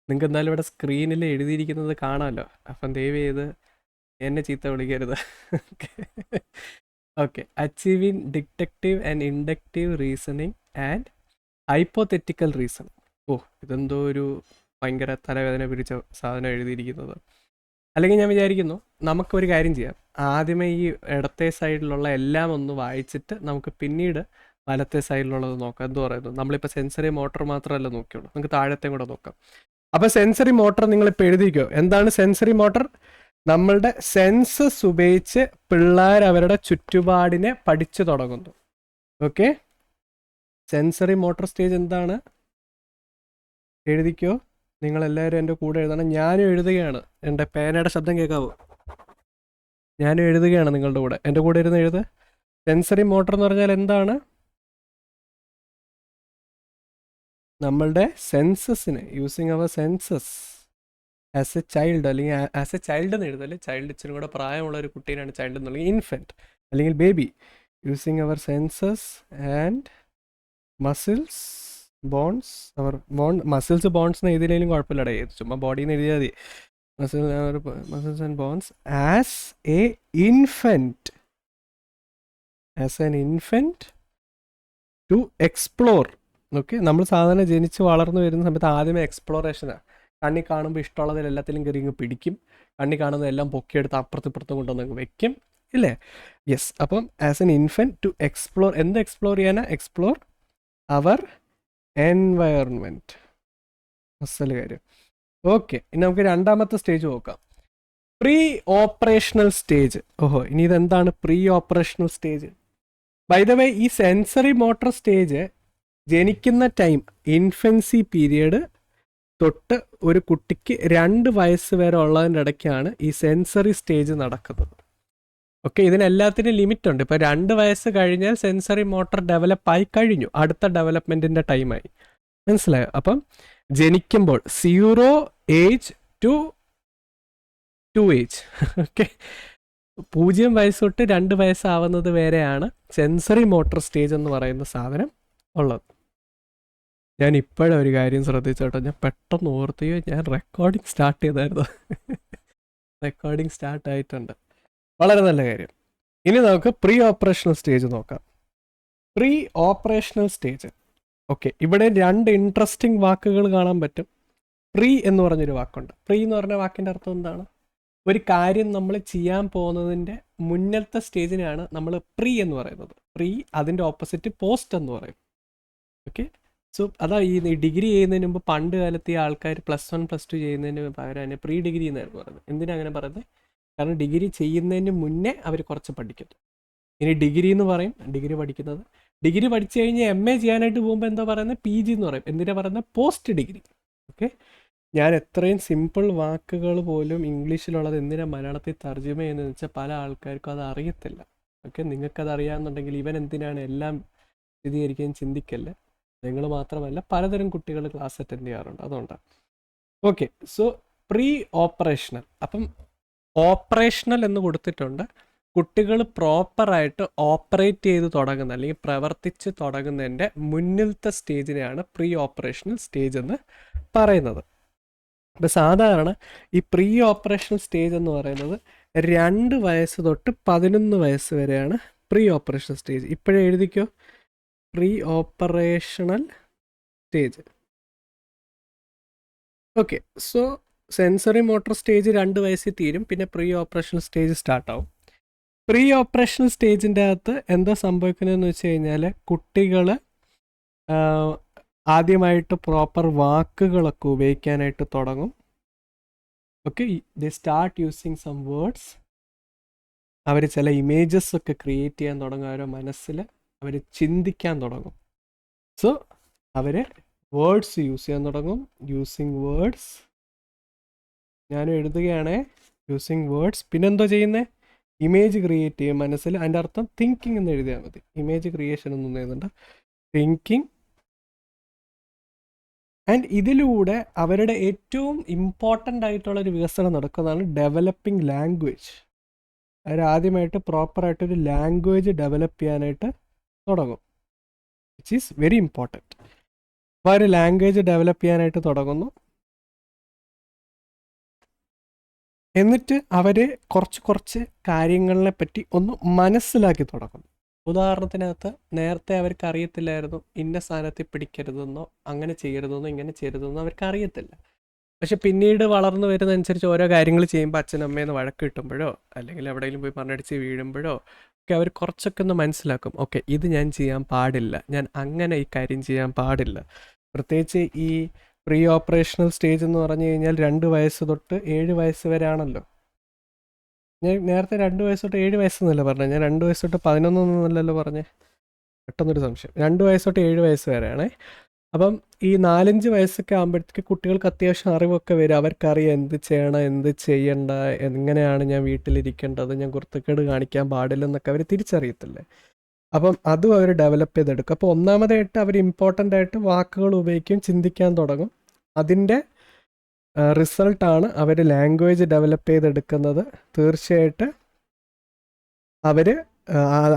നിങ്ങൾക്ക് എന്തായാലും ഇവിടെ സ്ക്രീനിൽ എഴുതിയിരിക്കുന്നത് കാണാമല്ലോ. അപ്പം ദയവ് ചെയ്ത് എന്നെ ചീത്ത വിളിക്കരുത്. Okay. Achieving deductive and inductive reasoning and hypothetical reasoning. ഓ, ഇതെന്തോ ഒരു ഭയങ്കര തലവേദന പിടിച്ച സാധനം എഴുതിയിരിക്കുന്നത്. അല്ലെങ്കിൽ ഞാൻ വിചാരിക്കുന്നു നമുക്കൊരു കാര്യം ചെയ്യാം. ആദ്യമേ ഈ ഇടത്തെ സൈഡിലുള്ള എല്ലാം ഒന്ന് വായിച്ചിട്ട് നമുക്ക് പിന്നീട് വലത്തെ സൈഡിലുള്ളത് നോക്കാം. എന്ത് പറയുന്നു? നമ്മളിപ്പോൾ സെൻസറി മോട്ടർ മാത്രമല്ല നോക്കിയുള്ളൂ, നമുക്ക് താഴത്തെ കൂടെ നോക്കാം. അപ്പോൾ സെൻസറി മോട്ടർ നിങ്ങളിപ്പോൾ എഴുതിക്കോ. എന്താണ് സെൻസറി മോട്ടർ? നമ്മളുടെ സെൻസസ് ഉപയോഗിച്ച് പിള്ളേർ അവരുടെ ചുറ്റുപാടിനെ പഠിച്ചു തുടങ്ങുന്നു. ഓക്കെ, സെൻസറി മോട്ടർ സ്റ്റേജ് എന്താണ്? എഴുതിക്കോ. നിങ്ങളെല്ലാവരും എൻ്റെ കൂടെ എഴുതണം. ഞാനും എഴുതുകയാണ്. എൻ്റെ പേനയുടെ ശബ്ദം കേൾക്കാവോ? ഞാനും എഴുതുകയാണ് നിങ്ങളുടെ കൂടെ. എൻ്റെ കൂടെ ഇരുന്ന് എഴുത്. സെൻസറി മോട്ടർ എന്ന് പറഞ്ഞാൽ എന്താണ്? നമ്മളുടെ സെൻസസിനെ, using our senses as a child, അല്ലെങ്കിൽ ആസ് എ ചൈൽഡ് എന്ന് എഴുതല്ലേ. ചൈൽഡ് ഇച്ചിരി കൂടെ പ്രായമുള്ള ഒരു കുട്ടീനാണ് ചൈൽഡ് എന്നുള്ളത്. ഇൻഫൻറ്റ് അല്ലെങ്കിൽ baby. Using our senses and muscles bones. Our muscles bones എന്ന് എഴുതിയില്ലെങ്കിലും കുഴപ്പമില്ലടേ, ചുമ്മാ ബോഡിയിൽ നിന്ന് എഴുതിയാൽ മതി. Muscles and bones as a infant, as an infant to explore. Okay, നമ്മൾ സാധാരണ ജനിച്ച് വളർന്നു വരുന്ന സമയത്ത് ആദ്യമേ എക്സ്പ്ലോറേഷനാണ്. കണ്ണി കാണുമ്പോൾ ഇഷ്ടമുള്ളതിൽ എല്ലാത്തിലും കയറി ഇങ്ങ് പിടിക്കും. കണ്ണി കാണുന്നതെല്ലാം പൊക്കിയെടുത്ത് അപ്പുറത്തിപ്പുറത്തും കൊണ്ടുവന്ന് വെക്കും, ഇല്ലേ? യെസ്. അപ്പം as an infant to explore. എന്ത് എക്സ്പ്ലോർ ചെയ്യാനാ? എക്സ്പ്ലോർ അവർ എൻവയറൺമെൻറ്റ്. അസല് കാര്യം. ഓക്കെ, ഇനി നമുക്ക് രണ്ടാമത്തെ സ്റ്റേജ് നോക്കാം. Pre operational stage. ഓഹോ, ഇനി ഇതെന്താണ് pre operational stage? By the way, ഈ സെൻസറി മോട്ടർ സ്റ്റേജ് ജനിക്കുന്ന ടൈം, ഇൻഫൻസി പീരിയഡ് തൊട്ട് ഒരു കുട്ടിക്ക് 2 വയസ്സ് വരെ ഉള്ളതിൻ്റെ ഇടയ്ക്കാണ് ഈ സെൻസറി സ്റ്റേജ് നടക്കുന്നത്. ഓക്കെ, ഇതിനെല്ലാത്തിനും ലിമിറ്റ് ഉണ്ട്. ഇപ്പോൾ 2 വയസ്സ് കഴിഞ്ഞാൽ സെൻസറി മോട്ടർ ഡെവലപ്പായി കഴിഞ്ഞു, അടുത്ത ഡെവലപ്മെൻറ്റിൻ്റെ ടൈമായി. മനസ്സിലായോ? അപ്പം ജനിക്കുമ്പോൾ 0 ഏജ് ടു 2 ഏജ്. ഓക്കെ, 0 വയസ്സ് തൊട്ട് 2 വയസ്സാവുന്നത് വരെയാണ് സെൻസറി മോട്ടർ സ്റ്റേജ് എന്ന് പറയുന്ന സാധനം ഉള്ളത്. ഞാൻ ഇപ്പോഴും ഒരു കാര്യം ശ്രദ്ധിച്ചോട്ടോ, ഞാൻ പെട്ടെന്ന് ഓർത്തിയോ, ഞാൻ റെക്കോർഡിങ് സ്റ്റാർട്ട് ചെയ്തായിരുന്നു. റെക്കോർഡിങ് സ്റ്റാർട്ട് ആയിട്ടുണ്ട്. വളരെ നല്ല കാര്യം. ഇനി നമുക്ക് പ്രീ ഓപ്പറേഷണൽ സ്റ്റേജ് നോക്കാം. Pre operational stage. ഓക്കെ, ഇവിടെ 2 ഇൻട്രസ്റ്റിംഗ് വാക്കുകൾ കാണാൻ പറ്റും. പ്രീ എന്ന് പറഞ്ഞൊരു വാക്കുണ്ട്. പ്രീ എന്ന് പറഞ്ഞ വാക്കിൻ്റെ അർത്ഥം എന്താണ്? ഒരു കാര്യം നമ്മൾ ചെയ്യാൻ പോകുന്നതിൻ്റെ മുന്നത്തെ സ്റ്റേജിനാണ് നമ്മൾ പ്രീ എന്ന് പറയുന്നത്. പ്രീ, അതിൻ്റെ ഓപ്പോസിറ്റ് പോസ്റ്റ് എന്ന് പറയും. ഓക്കെ, സോ അതാ ഈ ഡിഗ്രി ചെയ്യുന്നതിന് മുമ്പ് പണ്ട് കാലത്ത് ഈ ആൾക്കാർ +1 +2 ചെയ്യുന്നതിന് പകരം തന്നെ പ്രീ ഡിഗ്രി എന്നായിരുന്നു പറയുന്നത്. എന്തിനാണ് അങ്ങനെ പറയുന്നത്? കാരണം ഡിഗ്രി ചെയ്യുന്നതിന് മുന്നേ അവർ കുറച്ച് പഠിക്കുന്നു. ഇനി ഡിഗ്രി എന്ന് പറയും, ഡിഗ്രി പഠിക്കുന്നത്. ഡിഗ്രി പഠിച്ചു കഴിഞ്ഞ് MA ചെയ്യാനായിട്ട് പോകുമ്പോൾ എന്താ പറയുന്നത്? PG എന്ന് പറയും. എന്തിനാണ് പറയുന്നത്? Post degree. ഓക്കെ, ഞാൻ എത്രയും സിമ്പിൾ വാക്കുകൾ പോലും ഇംഗ്ലീഷിലുള്ളത് എന്തിനാണ് മലയാളത്തിൽ തർജ്ജമ ചെയ്യുന്നതെന്ന് വെച്ചാൽ പല ആൾക്കാർക്കും അത് അറിയത്തില്ല. ഓക്കെ, നിങ്ങൾക്കത് അറിയാമെന്നുണ്ടെങ്കിൽ ഇവൻ എന്തിനാണ് എല്ലാം സ്ഥിരീകരിക്കുകയും ചിന്തിക്കല്ല. നിങ്ങൾ മാത്രമല്ല, പലതരം കുട്ടികൾ ക്ലാസ് അറ്റൻഡ് ചെയ്യാറുണ്ട്, അതുകൊണ്ടാണ്. Okay, so pre operational. അപ്പം ഓപ്പറേഷണൽ എന്ന് കൊടുത്തിട്ടുണ്ട്. കുട്ടികൾ പ്രോപ്പറായിട്ട് ഓപ്പറേറ്റ് ചെയ്ത് തുടങ്ങുന്ന അല്ലെങ്കിൽ പ്രവർത്തിച്ച് തുടങ്ങുന്നതിൻ്റെ മുന്നിലത്തെ സ്റ്റേജിനെയാണ് പ്രീ ഓപ്പറേഷണൽ സ്റ്റേജ് എന്ന് പറയുന്നത്. ഇപ്പം സാധാരണ ഈ പ്രീ ഓപ്പറേഷണൽ സ്റ്റേജ് എന്ന് പറയുന്നത് 2 വയസ്സ് തൊട്ട് 11 വയസ്സ് വരെയാണ് പ്രീ ഓപ്പറേഷണൽ സ്റ്റേജ്. ഇപ്പോഴേ എഴുതിക്കോ, pre operational stage. Okay, so sensory motor stage 2 വയസ്സിൽ തീരും, പിന്നെ പ്രീ ഓപ്പറേഷണൽ സ്റ്റേജ് സ്റ്റാർട്ടാവും. പ്രീ ഓപ്പറേഷണൽ സ്റ്റേജിൻ്റെ അകത്ത് എന്താ സംഭവിക്കുന്നതെന്ന് വെച്ച് കഴിഞ്ഞാൽ കുട്ടികൾ ആദ്യമായിട്ട് പ്രോപ്പർ വാക്കുകളൊക്കെ ഉപയോഗിക്കാനായിട്ട് തുടങ്ങും. Okay, they start using some words. അവർ ചില ഇമേജസ് ഒക്കെ ക്രിയേറ്റ് ചെയ്യാൻ തുടങ്ങും. അവരുടെ മനസ്സിൽ അവർ ചിന്തിക്കാൻ തുടങ്ങും. സോ അവർ വേർഡ്സ് യൂസ് ചെയ്യാൻ തുടങ്ങും. Using words. ഞാൻ എഴുതുകയാണേ, യൂസിങ് വേർഡ്സ്. പിന്നെന്തോ ചെയ്യുന്നത്? ഇമേജ് ക്രിയേറ്റ് ചെയ്യും മനസ്സിൽ. അതിൻ്റെ അർത്ഥം തിങ്കിങ് എന്ന് എഴുതിയാൽ മതി. ഇമേജ് ക്രിയേഷൻ ഒന്നും എഴുതുന്നുണ്ട്, തിങ്കിങ്. ആൻഡ് ഇതിലൂടെ അവരുടെ ഏറ്റവും ഇമ്പോർട്ടൻ്റ് ആയിട്ടുള്ളൊരു വികസനം നടക്കുന്നതാണ് ഡെവലപ്പിംഗ് ലാംഗ്വേജ്. അവരാദ്യമായിട്ട് പ്രോപ്പറായിട്ടൊരു ലാംഗ്വേജ് ഡെവലപ്പ് ചെയ്യാനായിട്ട് തുടങ്ങും, വിച്ച് ഈസ് വെരി ഇമ്പോർട്ടൻറ്റ്. അപ്പോൾ ആ ഒരു ലാംഗ്വേജ് ഡെവലപ്പ് ചെയ്യാനായിട്ട് തുടങ്ങുന്നു. എന്നിട്ട് അവർ കുറച്ച് കാര്യങ്ങളെ പറ്റി ഒന്ന് മനസ്സിലാക്കി തുടങ്ങും. ഉദാഹരണത്തിനകത്ത് നേരത്തെ അവർക്ക് അറിയത്തില്ലായിരുന്നു ഇന്ന സ്ഥാനത്ത് പിടിക്കരുതെന്നോ അങ്ങനെ ചെയ്യരുതെന്നോ ഇങ്ങനെ ചെയ്യരുതെന്നോ അവർക്ക് അറിയത്തില്ല. പക്ഷെ പിന്നീട് വളർന്നു വരുന്നതനുസരിച്ച് ഓരോ കാര്യങ്ങൾ ചെയ്യുമ്പോൾ അച്ഛനും അമ്മയെന്ന് വഴക്ക് കിട്ടുമ്പോഴോ അല്ലെങ്കിൽ എവിടെയെങ്കിലും പോയി മണ്ണടിച്ച് വീഴുമ്പോഴോ ഒക്കെ അവർ കുറച്ചൊക്കെ ഒന്ന് മനസ്സിലാക്കും, ഓക്കെ ഇത് ഞാൻ ചെയ്യാൻ പാടില്ല, ഞാൻ അങ്ങനെ ഈ കാര്യം ചെയ്യാൻ പാടില്ല. പ്രത്യേകിച്ച് ഈ പ്രീ ഓപ്പറേഷണൽ സ്റ്റേജ് എന്ന് പറഞ്ഞു കഴിഞ്ഞാൽ 2 വയസ്സ് തൊട്ട് 7 വയസ്സ് വരെ ആണല്ലോ. ഞാൻ നേരത്തെ 2 വയസ്സ് തൊട്ട് 7 വയസ്സെന്നല്ല പറഞ്ഞത്, ഞാൻ 2 വയസ്സ് തൊട്ട് 11 പറഞ്ഞേ, പെട്ടെന്നൊരു സംശയം. 2 വയസ്സ് തൊട്ട് 7 വയസ്സ് വരെയാണേ. അപ്പം ഈ 4-5 വയസ്സൊക്കെ ആകുമ്പോഴത്തേക്ക് കുട്ടികൾക്ക് അത്യാവശ്യം അറിവൊക്കെ വരും. അവർക്കറിയാം എന്ത് ചെയ്യണം എന്ത് ചെയ്യണ്ട, എങ്ങനെയാണ് ഞാൻ വീട്ടിലിരിക്കേണ്ടത്, ഞാൻ കുരുത്തക്കേട് കാണിക്കാൻ പാടില്ലെന്നൊക്കെ അവർ തിരിച്ചറിയത്തില്ലേ. അപ്പം അതും അവർ ഡെവലപ്പ് ചെയ്തെടുക്കും. അപ്പോൾ ഒന്നാമതായിട്ട് അവർ ഇമ്പോർട്ടൻ്റ് ആയിട്ട് വാക്കുകൾ ഉപയോഗിക്കും, ചിന്തിക്കാൻ തുടങ്ങും. അതിൻ്റെ റിസൾട്ടാണ് അവർ ലാംഗ്വേജ് ഡെവലപ്പ് ചെയ്തെടുക്കുന്നത്. തീർച്ചയായിട്ട് അവർ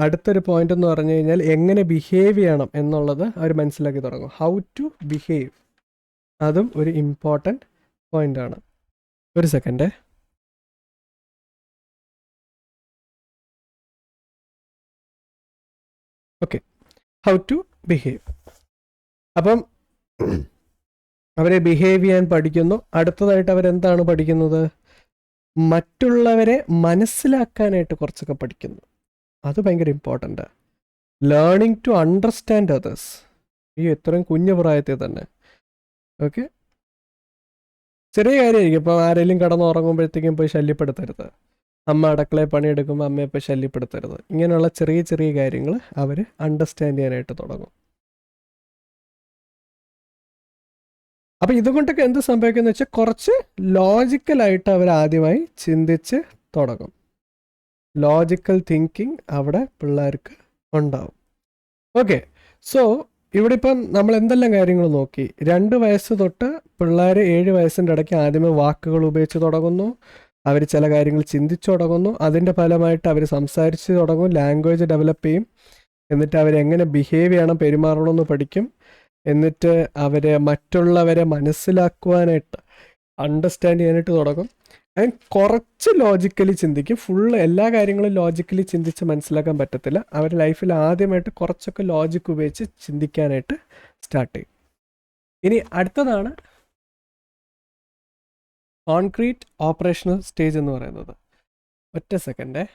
അടുത്തൊരു പോയിന്റ് എന്ന് പറഞ്ഞു കഴിഞ്ഞാൽ എങ്ങനെ ബിഹേവ് ചെയ്യണം എന്നുള്ളത് അവർ മനസ്സിലാക്കി തുടങ്ങും. ഹൗ ടു ബിഹേവ്, അതും ഒരു ഇമ്പോർട്ടൻറ്റ് പോയിൻ്റാണ്. ഒരു second. Okay, how to behave. അപ്പം അവരെ ബിഹേവ് ചെയ്യാൻ പഠിക്കുന്നു. അടുത്തതായിട്ട് അവരെന്താണ് പഠിക്കുന്നത്? മറ്റുള്ളവരെ മനസ്സിലാക്കാനായിട്ട് കുറച്ചൊക്കെ പഠിക്കുന്നു. അത് ഭയങ്കര ഇമ്പോർട്ടൻ്റാണ്. ലേണിംഗ് ടു അണ്ടർസ്റ്റാൻഡ് അതേഴ്സ്, ഈ ഇത്രയും കുഞ്ഞു പ്രായത്തിൽ തന്നെ. ഓക്കെ, ചെറിയ കാര്യമായിരിക്കും. ഇപ്പോൾ ആരെങ്കിലും കിടന്നുറങ്ങുമ്പോഴത്തേക്കും പോയി ശല്യപ്പെടുത്തരുത്, അമ്മ അടുക്കളയിൽ പണിയെടുക്കുമ്പോൾ അമ്മയെ പോയി ശല്യപ്പെടുത്തരുത്. ഇങ്ങനെയുള്ള ചെറിയ ചെറിയ കാര്യങ്ങൾ അവർ അണ്ടർസ്റ്റാൻഡ് ചെയ്യാനായിട്ട് തുടങ്ങും. അപ്പോൾ ഇതുകൊണ്ടൊക്കെ എന്ത് സംഭവിക്കുന്നത് വെച്ചാൽ കുറച്ച് ലോജിക്കലായിട്ട് അവർ ആദ്യമായി ചിന്തിച്ച് തുടങ്ങും. ലോജിക്കൽ തിങ്കിങ് അവിടെ പിള്ളേർക്ക് ഉണ്ടാവും. ഓക്കെ, സോ ഇവിടെ ഇപ്പം നമ്മൾ എന്തെല്ലാം കാര്യങ്ങൾ നോക്കി. 2 വയസ്സ് തൊട്ട് പിള്ളേർ 7 വയസ്സിൻ്റെ ഇടയ്ക്ക് ആദ്യമേ വാക്കുകൾ ഉപയോഗിച്ച് തുടങ്ങുന്നു, അവർ ചില കാര്യങ്ങൾ ചിന്തിച്ചു തുടങ്ങുന്നു, അതിൻ്റെ ഫലമായിട്ട് അവർ സംസാരിച്ച് തുടങ്ങും, ലാംഗ്വേജ് ഡെവലപ്പ് ചെയ്യും, എന്നിട്ട് അവരെങ്ങനെ ബിഹേവ് ചെയ്യണം, പെരുമാറണമെന്ന് പഠിക്കും, എന്നിട്ട് അവർ മറ്റുള്ളവരെ മനസ്സിലാക്കുവാനായിട്ട് അണ്ടർസ്റ്റാൻഡ് ചെയ്യാനായിട്ട് തുടങ്ങും. ആൻഡ് കുറച്ച് ലോജിക്കലി ചിന്തിക്കും. ഫുള്ള് എല്ലാ കാര്യങ്ങളും ലോജിക്കലി ചിന്തിച്ച് മനസ്സിലാക്കാൻ പറ്റത്തില്ല. അവർ ലൈഫിൽ ആദ്യമായിട്ട് കുറച്ചൊക്കെ ലോജിക്ക് ഉപയോഗിച്ച് ചിന്തിക്കാനായിട്ട് സ്റ്റാർട്ട് ചെയ്യും. ഇനി അടുത്തതാണ് കോൺക്രീറ്റ് ഓപ്പറേഷണൽ സ്റ്റേജ് എന്ന് പറയുന്നത്. ഒറ്റ സെക്കൻഡേ.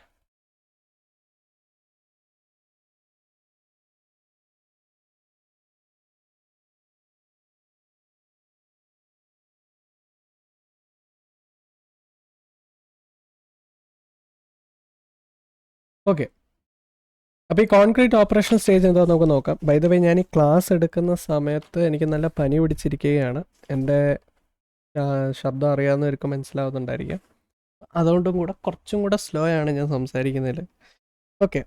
ഓക്കെ, അപ്പോൾ ഈ കോൺക്രീറ്റ് ഓപ്പറേഷണൽ സ്റ്റേജ് എന്താണെന്ന് നമുക്ക് നോക്കാം. ബൈ ദ വേ, ഞാൻ ഈ ക്ലാസ് എടുക്കുന്ന സമയത്ത് എനിക്ക് നല്ല പനി പിടിച്ചിരിക്കുകയാണ്. എൻ്റെ ശബ്ദം അറിയാവുന്നവർക്ക് മനസ്സിലാവുന്നുണ്ടായിരിക്കാം. അതുകൊണ്ടും കൂടെ കുറച്ചും കൂടെ സ്ലോ ആണ് ഞാൻ സംസാരിക്കുന്നതിൽ. ഓക്കെ,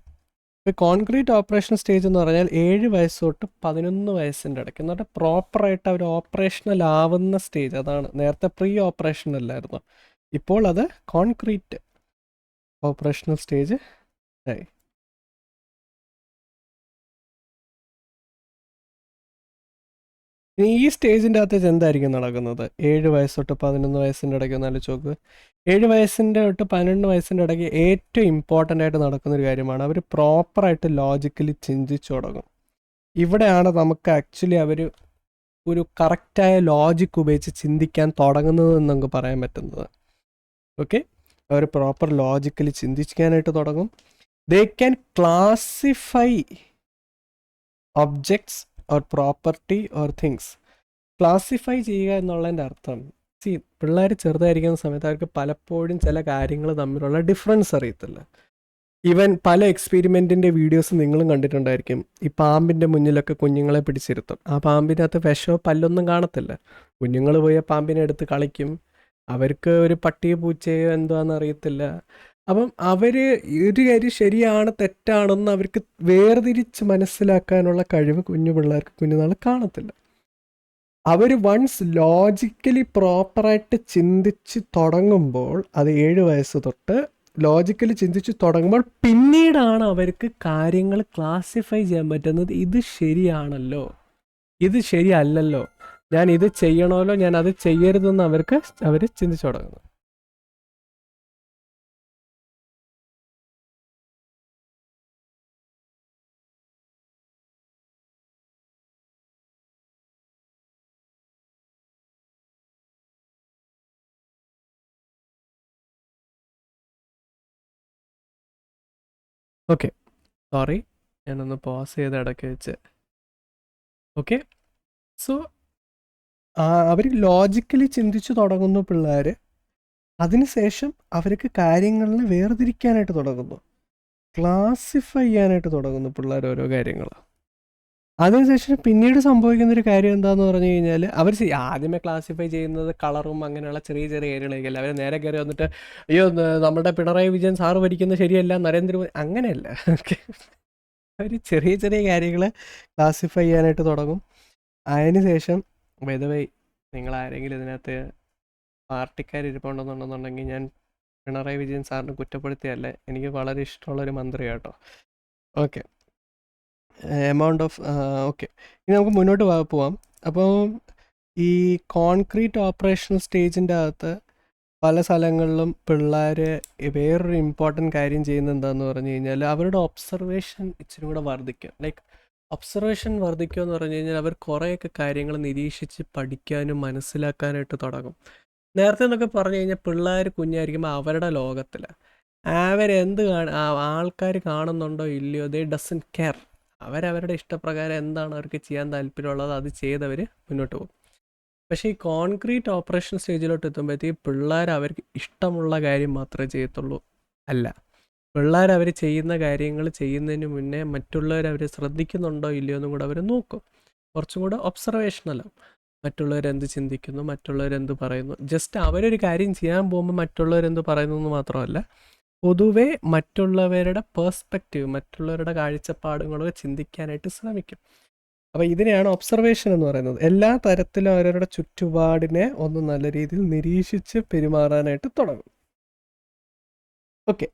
ഇപ്പോൾ കോൺക്രീറ്റ് ഓപ്പറേഷണൽ സ്റ്റേജ് എന്ന് പറഞ്ഞാൽ 7 വയസ്സ് തൊട്ട് 11 വയസ്സിൻ്റെ ഇടയ്ക്ക് എന്ന് പറഞ്ഞാൽ പ്രോപ്പറായിട്ട് അവർ ഓപ്പറേഷണൽ ആവുന്ന സ്റ്റേജ്. അതാണ്. നേരത്തെ പ്രീ ഓപ്പറേഷണൽ അല്ലായിരുന്നു, ഇപ്പോൾ അത് കോൺക്രീറ്റ് ഓപ്പറേഷണൽ സ്റ്റേജ് ആയി. ഈ സ്റ്റേജിൻ്റെ അകത്ത് എന്തായിരിക്കും നടക്കുന്നത്? 7 വയസ്സ് തൊട്ട് 11 വയസ്സിൻ്റെ ഇടയ്ക്ക് ഒന്ന് ആലോചിച്ച് നോക്ക്. 7 വയസ്സിൻ്റെ തൊട്ട് 12 വയസ്സിൻ്റെ ഇടയ്ക്ക് ഏറ്റവും ഇമ്പോർട്ടൻ്റ് ആയിട്ട് നടക്കുന്നൊരു കാര്യമാണ് അവർ പ്രോപ്പറായിട്ട് ലോജിക്കലി ചിന്തിച്ചു തുടങ്ങും. ഇവിടെയാണ് നമുക്ക് ആക്ച്വലി അവർ ഒരു കറക്റ്റായ ലോജിക്ക് ഉപയോഗിച്ച് ചിന്തിക്കാൻ തുടങ്ങുന്നത് എന്ന് നമുക്ക് പറയാൻ പറ്റുന്നത്. ഓക്കെ, അവർ പ്രോപ്പർ ലോജിക്കലി ചിന്തിക്കാനായിട്ട് തുടങ്ങും. They can classify objects or property or things. Classify ചെയ്യുക എന്നുള്ളതിൻ്റെ അർത്ഥം, പിള്ളേർ ചെറുതായിരിക്കുന്ന സമയത്ത് അവർക്ക് പലപ്പോഴും ചില കാര്യങ്ങൾ തമ്മിലുള്ള ഡിഫറൻസ് അറിയത്തില്ല. ഈവൻ പല എക്സ്പെരിമെൻറ്റിൻ്റെ വീഡിയോസ് നിങ്ങളും കണ്ടിട്ടുണ്ടായിരിക്കും. ഈ പാമ്പിൻ്റെ മുന്നിലൊക്കെ കുഞ്ഞുങ്ങളെ പിടിച്ചിരുത്തും. ആ പാമ്പിനകത്ത് വിഷമോ പല്ലൊന്നും കാണത്തില്ല. കുഞ്ഞുങ്ങൾ പോയി ആ പാമ്പിനെ എടുത്ത് കളിക്കും. അവർക്ക് ഒരു പട്ടിയോ പൂച്ചയോ എന്താണെന്ന് അറിയത്തില്ല. അപ്പം അവർ ഒരു കാര്യം ശരിയാണ് തെറ്റാണെന്ന് അവർക്ക് വേർതിരിച്ച് മനസ്സിലാക്കാനുള്ള കഴിവ് കുഞ്ഞു പിള്ളേർക്ക് കുഞ്ഞുനാൾ കാണത്തില്ല. അവർ വൺസ് ലോജിക്കലി പ്രോപ്പറായിട്ട് ചിന്തിച്ച് തുടങ്ങുമ്പോൾ അത് 7 വയസ്സ് തൊട്ട് ലോജിക്കലി ചിന്തിച്ച് തുടങ്ങുമ്പോൾ പിന്നീടാണ് അവർക്ക് കാര്യങ്ങൾ ക്ലാസിഫൈ ചെയ്യാൻ പറ്റുന്നത്. ഇത് ശരിയാണല്ലോ, ഇത് ശരിയല്ലല്ലോ, ഞാൻ ഇത് ചെയ്യണമല്ലോ, ഞാൻ അത് ചെയ്യരുതെന്ന് അവർ ചിന്തിച്ചു തുടങ്ങുന്നു. ഓക്കെ, സോറി, ഞാനൊന്ന് പോസ് ചെയ്ത് ഇടയ്ക്ക് വെച്ച്. ഓക്കെ, സോ അവർ ലോജിക്കലി ചിന്തിച്ചു തുടങ്ങുന്നു പിള്ളേർ. അതിനുശേഷം അവർക്ക് കാര്യങ്ങളിനെ വേർതിരിക്കാനായിട്ട് തുടങ്ങുന്നു, ക്ലാസിഫൈ ചെയ്യാനായിട്ട് തുടങ്ങുന്നു പിള്ളേർ ഓരോ കാര്യങ്ങൾ. അതിനുശേഷം പിന്നീട് സംഭവിക്കുന്നൊരു കാര്യം എന്താന്ന് പറഞ്ഞു കഴിഞ്ഞാൽ, അവർ ആദ്യമേ ക്ലാസിഫൈ ചെയ്യുന്നത് കളറും അങ്ങനെയുള്ള ചെറിയ ചെറിയ ഏരിയകളൊക്കെയല്ല. അവർ നേരെ കയറി വന്നിട്ട് അയ്യോ നമ്മുടെ പിണറായി വിജയൻ സാറ് ഭരിക്കുന്നത് ശരിയല്ല, നരേന്ദ്രമോദി, അങ്ങനെയല്ല. ഓക്കെ, അവർ ചെറിയ ചെറിയ കാര്യങ്ങൾ ക്ലാസിഫൈ ചെയ്യാനായിട്ട് തുടങ്ങും. അതിനുശേഷം വൈ നിങ്ങൾ ആരെങ്കിലും ഇതിനകത്ത് പാർട്ടിക്കാർ ഇരിപ്പുണ്ടെന്നുണ്ടെന്നുണ്ടെങ്കിൽ ഞാൻ പിണറായി വിജയൻ സാറിന് കുറ്റപ്പെടുത്തിയല്ല, എനിക്ക് വളരെ ഇഷ്ടമുള്ളൊരു മന്ത്രി കേട്ടോ. ഓക്കെ, എമൗണ്ട് ഓഫ് ഓക്കെ, ഇനി നമുക്ക് മുന്നോട്ട് പോവാം. അപ്പോൾ ഈ കോൺക്രീറ്റ് ഓപ്പറേഷണൽ സ്റ്റേജിൻ്റെ അകത്ത് പല സ്ഥലങ്ങളിലും പിള്ളേർ വേറൊരു ഇമ്പോർട്ടൻറ്റ് കാര്യം ചെയ്യുന്നത് എന്താണെന്ന് പറഞ്ഞു കഴിഞ്ഞാൽ, അവരുടെ ഒബ്സർവേഷൻ ഇച്ചിരി കൂടെ വർദ്ധിക്കും. ലൈക്ക് ഒബ്സർവേഷൻ വർദ്ധിക്കുക എന്ന് പറഞ്ഞു കഴിഞ്ഞാൽ അവർ കുറേയൊക്കെ കാര്യങ്ങൾ നിരീക്ഷിച്ച് പഠിക്കാനും മനസ്സിലാക്കാനായിട്ട് തുടങ്ങും. നേരത്തെ എന്നൊക്കെ പറഞ്ഞു കഴിഞ്ഞാൽ പിള്ളേർ കുഞ്ഞായിരിക്കുമ്പോൾ അവരുടെ ലോകത്തിൽ അവരെന്ത് ആൾക്കാർ കാണുന്നുണ്ടോ ഇല്ലയോ, ദേ ഡസൻ കെയർ. അവരവരുടെ ഇഷ്ടപ്രകാരം എന്താണ് അവർക്ക് ചെയ്യാൻ താല്പര്യമുള്ളത് അത് ചെയ്തവർ മുന്നോട്ട് പോകും. പക്ഷേ ഈ കോൺക്രീറ്റ് ഓപ്പറേഷൻ സ്റ്റേജിലോട്ട് എത്തുമ്പോഴത്തേക്ക് പിള്ളേർ അവർക്ക് ഇഷ്ടമുള്ള കാര്യം മാത്രമേ ചെയ്യത്തുള്ളൂ. അല്ല, പിള്ളേർ അവർ ചെയ്യുന്ന കാര്യങ്ങൾ ചെയ്യുന്നതിന് മുന്നേ മറ്റുള്ളവർ അവർ ശ്രദ്ധിക്കുന്നുണ്ടോ ഇല്ലയോ എന്നും കൂടെ അവർ നോക്കും. കുറച്ചും കൂടെ ഒബ്സർവേഷനല്ല, മറ്റുള്ളവരെന്ത് ചിന്തിക്കുന്നു, മറ്റുള്ളവരെന്ത് പറയുന്നു. ജസ്റ്റ് അവരൊരു കാര്യം ചെയ്യാൻ പോകുമ്പോൾ മറ്റുള്ളവരെന്ത് പറയുന്നു എന്ന് മാത്രമല്ല, പൊതുവെ മറ്റുള്ളവരുടെ പേഴ്സ്പെക്റ്റീവ്, മറ്റുള്ളവരുടെ കാഴ്ചപ്പാടുകളൊക്കെ ചിന്തിക്കാനായിട്ട് ശ്രമിക്കും. അപ്പോൾ ഇതിനെയാണ് ഒബ്സർവേഷൻ എന്ന് പറയുന്നത്. എല്ലാ തരത്തിലും അവരവരുടെ ചുറ്റുപാടിനെ ഒന്ന് നല്ല രീതിയിൽ നിരീക്ഷിച്ച് പെരുമാറാനായിട്ട് തുടങ്ങും. ഓക്കെ,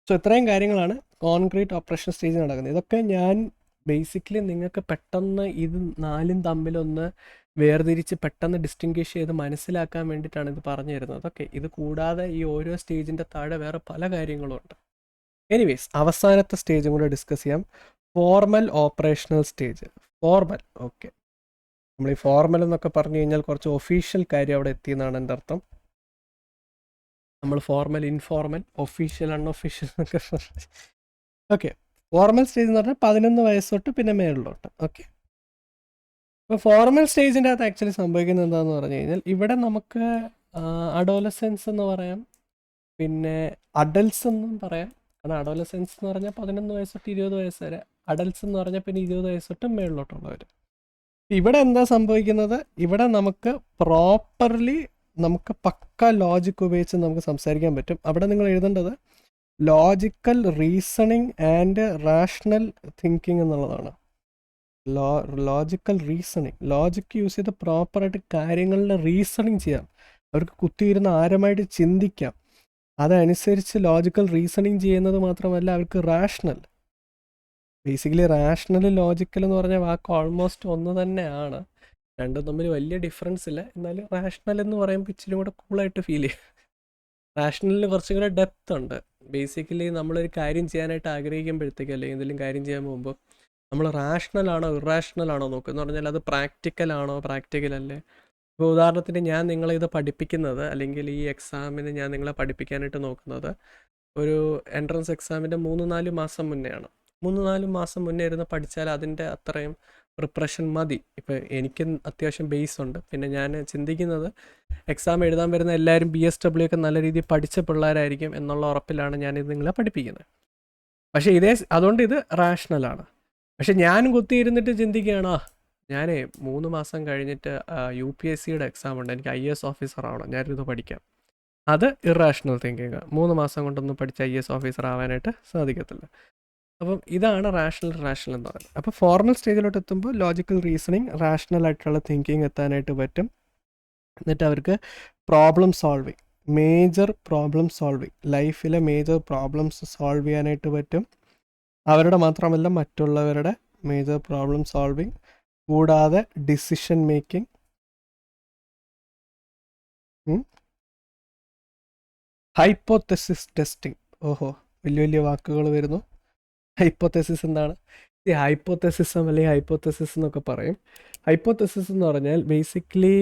സോ ഇത്രയും കാര്യങ്ങളാണ് കോൺക്രീറ്റ് ഓപ്പറേഷൻ സ്റ്റേജിൽ നടക്കുന്നത്. ഇതൊക്കെ ഞാൻ ബേസിക്കലി നിങ്ങൾക്ക് പെട്ടെന്ന് ഇത് നാലും തമ്മിലൊന്ന് വേർതിരിച്ച് പെട്ടെന്ന് ഡിസ്റ്റിങ്ക്വിഷ് ചെയ്ത് മനസ്സിലാക്കാൻ വേണ്ടിയിട്ടാണ് ഇത് പറഞ്ഞു തരുന്നത്. ഓക്കെ, ഇത് കൂടാതെ ഈ ഓരോ സ്റ്റേജിൻ്റെ താഴെ വേറെ പല കാര്യങ്ങളും ഉണ്ട്. എനിവേസ്, അവസാനത്തെ സ്റ്റേജും കൂടെ ഡിസ്കസ് ചെയ്യാം. Formal operational stage. Formal, okay, നമ്മൾ ഈ ഫോർമൽ എന്നൊക്കെ പറഞ്ഞു കഴിഞ്ഞാൽ കുറച്ച് ഒഫീഷ്യൽ കാര്യം അവിടെ എത്തിയെന്നാണ് എൻ്റെ അർത്ഥം. നമ്മൾ ഫോർമൽ, ഇൻഫോർമൽ, ഒഫീഷ്യൽ, അൺഒഫീഷ്യൽ എന്നൊക്കെ പറഞ്ഞു. ഓക്കെ, ഫോർമൽ സ്റ്റേജ് എന്ന് പറഞ്ഞാൽ 11 വയസ്സ് തൊട്ട് പിന്നെ മേളിലോട്ട്. ഓക്കെ, ഇപ്പോൾ ഫോർമൽ സ്റ്റേജിൻ്റെ അകത്ത് ആക്ച്വലി സംഭവിക്കുന്നത് എന്താണെന്ന് പറഞ്ഞു കഴിഞ്ഞാൽ, ഇവിടെ നമുക്ക് അഡോലസെൻസ് എന്ന് പറയാം, പിന്നെ അഡൽട്സ് എന്നും പറയാം. കാരണം അഡോലസെൻസ് എന്ന് പറഞ്ഞാൽ 11 വയസ്സ് തൊട്ട് 20 വയസ്സ് വരെ, അഡൽട്സ് എന്ന് പറഞ്ഞാൽ പിന്നെ 20 വയസ്സ് തൊട്ട് മേളിലോട്ടുള്ളവർ. ഇവിടെ എന്താ സംഭവിക്കുന്നത്, ഇവിടെ നമുക്ക് പ്രോപ്പർലി നമുക്ക് പക്ക ലോജിക് ഉപയോഗിച്ച് നമുക്ക് സംസാരിക്കാൻ പറ്റും. അവിടെ നിങ്ങൾ എഴുതേണ്ടത് logical reasoning and rational thinking എന്നുള്ളതാണ്. ലോജിക്കൽ റീസണിങ്, ലോജിക്ക് യൂസ് ചെയ്ത് പ്രോപ്പറായിട്ട് കാര്യങ്ങളിൽ റീസണിങ് ചെയ്യാം. അവർക്ക് കുത്തിയിരുന്ന് ആരമായിട്ട് ചിന്തിക്കാം. അതനുസരിച്ച് ലോജിക്കൽ റീസണിങ് ചെയ്യുന്നത് മാത്രമല്ല, അവർക്ക് റാഷണൽ, ബേസിക്കലി റാഷണൽ ലോജിക്കൽ എന്ന് പറഞ്ഞ വാക്ക് ഓൾമോസ്റ്റ് ഒന്ന് തന്നെയാണ്. രണ്ടും തമ്മിൽ വലിയ ഡിഫറൻസ് ഇല്ല. എന്നാലും റാഷണൽ എന്ന് പറയുമ്പോൾ ഇച്ചിരി കൂടെ കൂളായിട്ട് ഫീൽ ചെയ്യും. റാഷണലിന് കുറച്ചും കൂടെ ഡെപ്ത് ഉണ്ട്. ബേസിക്കലി നമ്മളൊരു കാര്യം ചെയ്യാനായിട്ട് ആഗ്രഹിക്കുമ്പോഴത്തേക്ക്, അല്ലെങ്കിൽ എന്തെങ്കിലും കാര്യം ചെയ്യാൻ പോകുമ്പോൾ നമ്മൾ റാഷണൽ ആണോ ഇറാഷണൽ ആണോ നോക്കുക എന്ന് പറഞ്ഞാൽ അത് പ്രാക്ടിക്കൽ ആണോ പ്രാക്ടിക്കൽ അല്ലേ. ഇപ്പോൾ ഉദാഹരണത്തിന് ഞാൻ നിങ്ങളെ ഇത് പഠിപ്പിക്കുന്നത്, അല്ലെങ്കിൽ ഈ എക്സാമിന് ഞാൻ നിങ്ങളെ പഠിപ്പിക്കാനായിട്ട് നോക്കുന്നത് ഒരു എൻട്രൻസ് എക്സാമിൻ്റെ 3-4 മാസം മുന്നെയാണ്. 3-4 മാസം മുന്നേ ഇരുന്ന് പഠിച്ചാൽ അതിൻ്റെ അത്രയും പ്രിപ്പറേഷൻ മതി. ഇപ്പോൾ എനിക്ക് അത്യാവശ്യം ബേസ് ഉണ്ട്. പിന്നെ ഞാൻ ചിന്തിക്കുന്നത് എക്സാം എഴുതാൻ വരുന്ന എല്ലാവരും BSW ഒക്കെ നല്ല രീതിയിൽ പഠിച്ച പിള്ളേരായിരിക്കും എന്നുള്ള ഉറപ്പിലാണ് ഞാനിത് നിങ്ങളെ പഠിപ്പിക്കുന്നത്. പക്ഷേ അതുകൊണ്ട് ഇത് റാഷണലാണ്. പക്ഷെ ഞാൻ കുത്തിയിരുന്നിട്ട് ചിന്തിക്കുകയാണോ, ഞാൻ 3 മാസം കഴിഞ്ഞിട്ട് UPSCയുടെ എക്സാം ഉണ്ട്, എനിക്ക് IAS ഓഫീസർ ആവണം, ഞാനിത് പഠിക്കാം. അത് ഇറാഷണൽ തിങ്കിങ്. 3 മാസം കൊണ്ടൊന്നും പഠിച്ച് IAS ഓഫീസർ ആവാനായിട്ട് സാധിക്കത്തില്ല. അപ്പം ഇതാണ് റാഷണൽ എന്ന് പറയുന്നത്. അപ്പോൾ ഫോർമൽ സ്റ്റേജിലോട്ട് എത്തുമ്പോൾ ലോജിക്കൽ റീസണിങ്, റാഷണൽ ആയിട്ടുള്ള തിങ്കിങ് എത്താനായിട്ട് പറ്റും. എന്നിട്ട് അവർക്ക് problem solving, major problem solving, ലൈഫിലെ മേജർ പ്രോബ്ലംസ് സോൾവ് ചെയ്യാനായിട്ട് പറ്റും. അവരുടെ മാത്രമല്ല മറ്റുള്ളവരുടെ മേജർ പ്രോബ്ലം സോൾവിങ്, കൂടാതെ ഡിസിഷൻ മേക്കിംഗ്, ഹൈപ്പോതെസിസ് ടെസ്റ്റിംഗ്. ഓഹോ, വലിയ വലിയ വാക്കുകൾ വരുന്നു. ഹൈപ്പോതെസിസ് എന്താണ്? ഈ ഹൈപ്പോതെസിസം അല്ലെങ്കിൽ ഹൈപ്പോതെസിസ് എന്നൊക്കെ പറയും. ഹൈപ്പോതെസിസ് എന്ന് പറഞ്ഞാൽ ബേസിക്കലി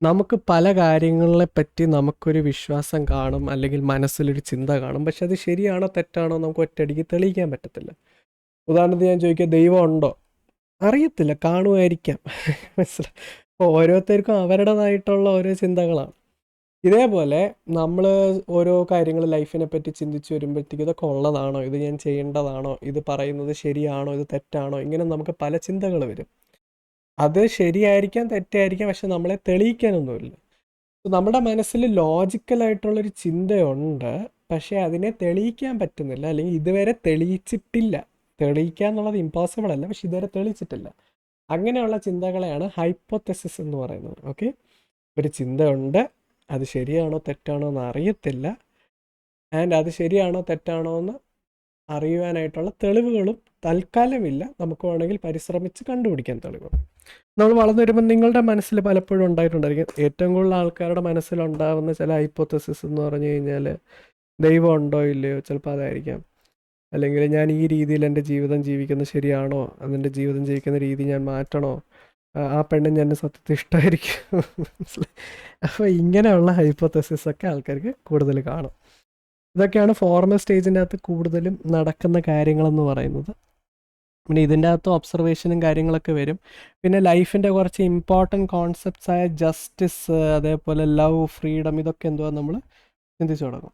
നമുക്ക് പല കാര്യങ്ങളെ പറ്റി നമുക്കൊരു വിശ്വാസം കാണും, അല്ലെങ്കിൽ മനസ്സിലൊരു ചിന്ത കാണും. പക്ഷെ അത് ശരിയാണോ തെറ്റാണോ നമുക്ക് ഒറ്റയടിക്ക് തെളിയിക്കാൻ പറ്റത്തില്ല. ഉദാഹരണത്തിന് ഞാൻ ചോദിക്കുക, ദൈവം ഉണ്ടോ? അറിയത്തില്ല, കാണുമായിരിക്കാം. മനസ്സിലായി? അപ്പോൾ ഓരോരുത്തർക്കും അവരുടേതായിട്ടുള്ള ഓരോ ചിന്തകളാണ്. ഇതേപോലെ നമ്മൾ ഓരോ കാര്യങ്ങൾ ലൈഫിനെ പറ്റി ചിന്തിച്ച് വരുമ്പോഴത്തേക്ക് ഇതൊക്കെ ഉള്ളതാണോ, ഇത് ഞാൻ ചെയ്യേണ്ടതാണോ, ഇത് പറയുന്നത് ശരിയാണോ, ഇത് തെറ്റാണോ, ഇങ്ങനെ നമുക്ക് പല ചിന്തകൾ വരും. അത് ശരിയായിരിക്കാം, തെറ്റായിരിക്കാം, പക്ഷെ നമ്മളെ തെളിയിക്കാനൊന്നുമില്ല. നമ്മുടെ മനസ്സിൽ ലോജിക്കലായിട്ടുള്ളൊരു ചിന്തയുണ്ട്, പക്ഷേ അതിനെ തെളിയിക്കാൻ പറ്റുന്നില്ല, അല്ലെങ്കിൽ ഇതുവരെ തെളിയിച്ചിട്ടില്ല. തെളിയിക്കുക എന്നുള്ളത് ഇമ്പോസിബിൾ അല്ല, പക്ഷെ ഇതുവരെ തെളിയിച്ചിട്ടില്ല. അങ്ങനെയുള്ള ചിന്തകളെയാണ് ഹൈപ്പോതെസിസ് എന്ന് പറയുന്നത്. ഓക്കെ, ഒരു ചിന്തയുണ്ട്, അത് ശരിയാണോ തെറ്റാണോ എന്ന് അറിയത്തില്ല, ആൻഡ് അത് ശരിയാണോ തെറ്റാണോ എന്ന് അറിയുവാനായിട്ടുള്ള തെളിവുകളും തൽക്കാലമില്ല. നമുക്ക് വേണമെങ്കിൽ പരിശ്രമിച്ച് കണ്ടുപിടിക്കാൻ തെളിവുകൾ. നമ്മൾ വളർന്നു വരുമ്പോൾ നിങ്ങളുടെ മനസ്സിൽ പലപ്പോഴും ഉണ്ടായിട്ടുണ്ടായിരിക്കും, ഏറ്റവും കൂടുതൽ ആൾക്കാരുടെ മനസ്സിലുണ്ടാകുന്ന ചില ഹൈപ്പോതെസിസ് എന്ന് പറഞ്ഞു കഴിഞ്ഞാൽ ദൈവം ഉണ്ടോ ഇല്ലയോ, ചിലപ്പോൾ അതായിരിക്കാം. അല്ലെങ്കിൽ ഞാൻ ഈ രീതിയിൽ എൻ്റെ ജീവിതം ജീവിക്കുന്നത് ശരിയാണോ, അതിൻ്റെ ജീവിതം ജീവിക്കുന്ന രീതി ഞാൻ മാറ്റണോ, ആ പെണ്ണിന് എന്നെ സത്യത്തിൽ ഇഷ്ടമായിരിക്കും. അപ്പോൾ ഇങ്ങനെയുള്ള ഹൈപ്പോതെസിസ് ഒക്കെ ആൾക്കാർക്ക് കൂടുതൽ കാണും. ഇതൊക്കെയാണ് ഫോർമൽ സ്റ്റേജിൻ്റെ അകത്ത് കൂടുതലും നടക്കുന്ന കാര്യങ്ങളെന്ന് പറയുന്നത്. പിന്നെ ഇതിൻ്റെ അകത്ത് ഒബ്സർവേഷനും കാര്യങ്ങളൊക്കെ വരും. പിന്നെ ലൈഫിൻ്റെ കുറച്ച് ഇമ്പോർട്ടൻറ്റ് കോൺസെപ്റ്റ്സ് ആയ ജസ്റ്റിസ്, അതേപോലെ ലവ്, ഫ്രീഡം, ഇതൊക്കെ എന്തുവാ നമ്മൾ ചിന്തിച്ചു തുടങ്ങും.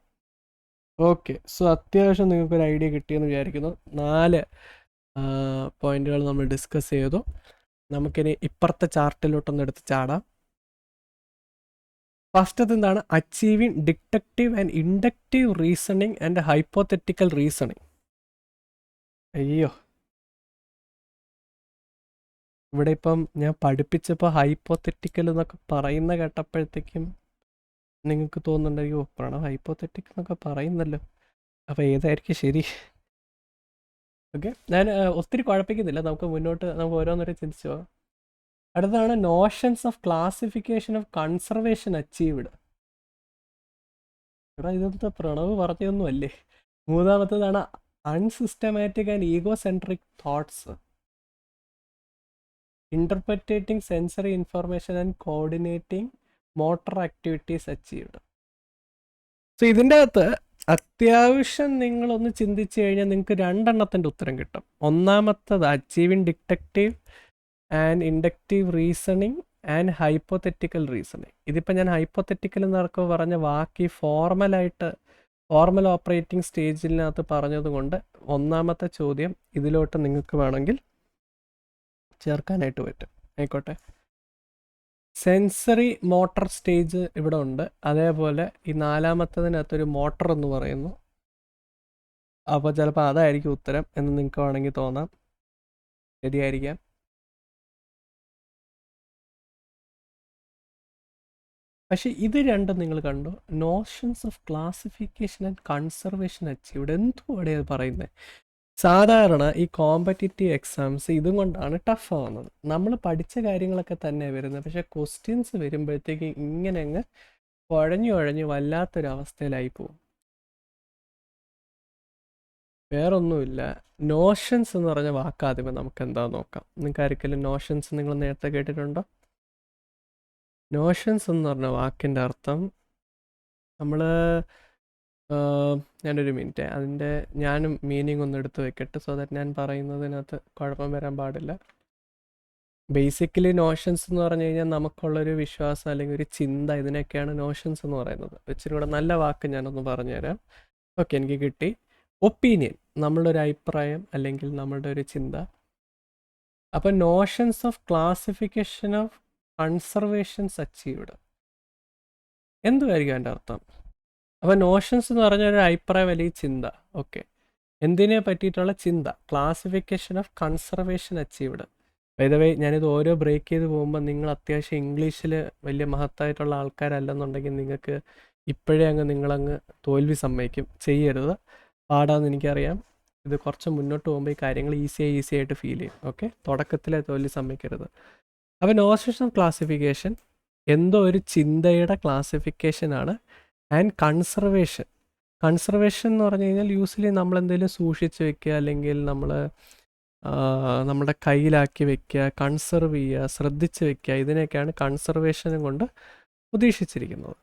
ഓക്കെ, സോ അത്യാവശ്യം നിങ്ങൾക്കൊരു ഐഡിയ കിട്ടിയെന്ന് വിചാരിക്കുന്നു. 4 പോയിന്റുകൾ നമ്മൾ ഡിസ്കസ് ചെയ്തു. നമുക്കിനി ഇപ്പുറത്തെ ചാർട്ടിലോട്ടൊന്ന് എടുത്ത് ചാടാം. ഫസ്റ്റത്തെ എന്താണ്? Achieving deductive and inductive reasoning and hypothetical reasoning. അയ്യോ, ഇവിടെ ഇപ്പം ഞാൻ പഠിപ്പിച്ചപ്പോൾ ഹൈപ്പോതെറ്റിക്കൽ എന്നൊക്കെ പറയുന്ന കേട്ടപ്പോഴത്തേക്കും നിങ്ങൾക്ക് തോന്നുന്നുണ്ടെങ്കിൽ, ഓ പ്രണവ് ഹൈപ്പോതെറ്റിക്കൽ എന്നൊക്കെ പറയുന്നല്ലോ, അപ്പോൾ ഏതായിരിക്കും ശരി? ഓക്കെ, ഞാൻ ഒത്തിരി കുഴപ്പിക്കുന്നില്ല, നമുക്ക് മുന്നോട്ട് നമുക്ക് ഓരോന്നൊരു ചിന്തിച്ചു പോകാം. അടുത്താണ് notions of classification of conservation achieved. എടാ, ഇതെന്താ പ്രണവ് പറഞ്ഞതൊന്നും അല്ലേ? മൂന്നാമത്തേതാണ് unsystematic and egocentric thoughts, interpreting sensory information and coordinating motor activities achieved. So ഇതിൻ്റെ അകത്ത് അത്യാവശ്യം നിങ്ങളൊന്ന് ചിന്തിച്ചു കഴിഞ്ഞാൽ നിങ്ങൾക്ക് 2 എണ്ണത്തിൻ്റെ ഉത്തരം കിട്ടും. ഒന്നാമത്തത് achieving deductive and inductive reasoning and hypothetical reasoning. ഇതിപ്പോൾ ഞാൻ ഹൈപ്പോതെറ്റിക്കൽ എന്നൊക്കെ പറഞ്ഞ വാക്ക് ഫോർമൽ ഓപ്പറേറ്റിംഗ് സ്റ്റേജിനകത്ത് പറഞ്ഞതുകൊണ്ട് ഒന്നാമത്തെ ചോദ്യം ഇതിലോട്ട് നിങ്ങൾക്ക് വേണമെങ്കിൽ ചേർക്കാനായിട്ട് പറ്റും. ആയിക്കോട്ടെ, സെൻസറി മോട്ടർ സ്റ്റേജ് ഇവിടെ ഉണ്ട്. അതേപോലെ ഈ 4മത്തതിനകത്തൊരു മോട്ടർ എന്ന് പറയുന്നു. അപ്പോൾ ചിലപ്പോൾ അതായിരിക്കും ഉത്തരം എന്ന് നിങ്ങൾക്ക് വേണമെങ്കിൽ തോന്നാം. ശരിയായിരിക്കാം. പക്ഷെ ഇത് രണ്ടും നിങ്ങൾ കണ്ടോ? Notions of classification and conservation achieved. എന്തുവാടെ അത് പറയുന്നത്? സാധാരണ ഈ കോമ്പറ്റിറ്റീവ് എക്സാംസ് ഇതും കൊണ്ടാണ് ടഫ് ആവുന്നത്. നമ്മൾ പഠിച്ച കാര്യങ്ങളൊക്കെ തന്നെ വരുന്നത്, പക്ഷെ ക്വസ്റ്റ്യൻസ് വരുമ്പോഴത്തേക്ക് ഇങ്ങനെ അങ്ങ് കുഴഞ്ഞു വല്ലാത്തൊരവസ്ഥയിലായി പോകും. വേറൊന്നുമില്ല, നോഷൻസ് എന്ന് പറഞ്ഞ വാക്കാദ്യമേ നമുക്ക് എന്താ നോക്കാം. നിങ്ങൾക്ക് ആർക്കെങ്കിലും നോഷൻസ് നിങ്ങൾ നേരത്തെ കേട്ടിട്ടുണ്ടോ? നോഷൻസ് എന്ന് പറഞ്ഞ വാക്കിൻ്റെ അർത്ഥം നമ്മൾ ഞാനൊരു മിനിറ്റ് അതിൻ്റെ ഞാനും മീനിങ് ഒന്ന് എടുത്ത് വെക്കട്ടെ, സോ ദാറ്റ് ഞാൻ പറയുന്നതിനകത്ത് കുഴപ്പം വരാൻ പാടില്ല. ബേസിക്കലി നോഷൻസ് എന്ന് പറഞ്ഞു കഴിഞ്ഞാൽ നമുക്കുള്ളൊരു വിശ്വാസം അല്ലെങ്കിൽ ഒരു ചിന്ത, ഇതിനൊക്കെയാണ് നോഷൻസ് എന്ന് പറയുന്നത്. ഇച്ചിരി കൂടെ നല്ല വാക്ക് ഞാനൊന്ന് പറഞ്ഞുതരാം. ഓക്കെ, എനിക്ക് കിട്ടി. ഒപ്പീനിയൻ, നമ്മളുടെ ഒരു അഭിപ്രായം അല്ലെങ്കിൽ നമ്മളുടെ ഒരു ചിന്ത. അപ്പം notions of classification of conservations achieved എന്തുമായിരിക്കും അതിൻ്റെ അർത്ഥം? അപ്പോൾ നോഷൻസ് എന്ന് പറഞ്ഞ ഒരു അഭിപ്രായം അല്ലെങ്കിൽ ചിന്ത. ഓക്കെ, എന്തിനെ പറ്റിയിട്ടുള്ള ചിന്ത? Classification of conservation achieved. By the way, ഞാനിത് ഓരോ ബ്രേക്ക് ചെയ്ത് പോകുമ്പോൾ നിങ്ങൾ അത്യാവശ്യം ഇംഗ്ലീഷിൽ വലിയ മഹത്തായിട്ടുള്ള ആൾക്കാരല്ലെന്നുണ്ടെങ്കിൽ നിങ്ങൾക്ക് ഇപ്പോഴേ അങ്ങ് നിങ്ങളങ്ങ് തോൽവി സമ്മതിക്കും. ചെയ്യരുത്, പാടാന്ന് എനിക്കറിയാം. ഇത് കുറച്ച് മുന്നോട്ട് പോകുമ്പോൾ ഈ കാര്യങ്ങൾ ഈസി ആയിട്ട് ഫീൽ ചെയ്യും. ഓക്കെ, തുടക്കത്തിലെ തോൽവി സമ്മതിക്കരുത്. അപ്പോൾ നോഷൻ ക്ലാസിഫിക്കേഷൻ എന്തോ ഒരു ചിന്തയുടെ ക്ലാസിഫിക്കേഷനാണ്. ആൻഡ് കൺസർവേഷൻ എന്ന് പറഞ്ഞു കഴിഞ്ഞാൽ യൂസ്വലി നമ്മൾ എന്തെങ്കിലും സൂക്ഷിച്ച് വെക്കുക, അല്ലെങ്കിൽ നമ്മൾ നമ്മുടെ കയ്യിലാക്കി വെക്കുക, കൺസർവ് ചെയ്യുക, ശ്രദ്ധിച്ച് വെക്കുക, ഇതിനെയൊക്കെയാണ് കൺസർവേഷനും കൊണ്ട് ഉദ്ദേശിച്ചിരിക്കുന്നത്.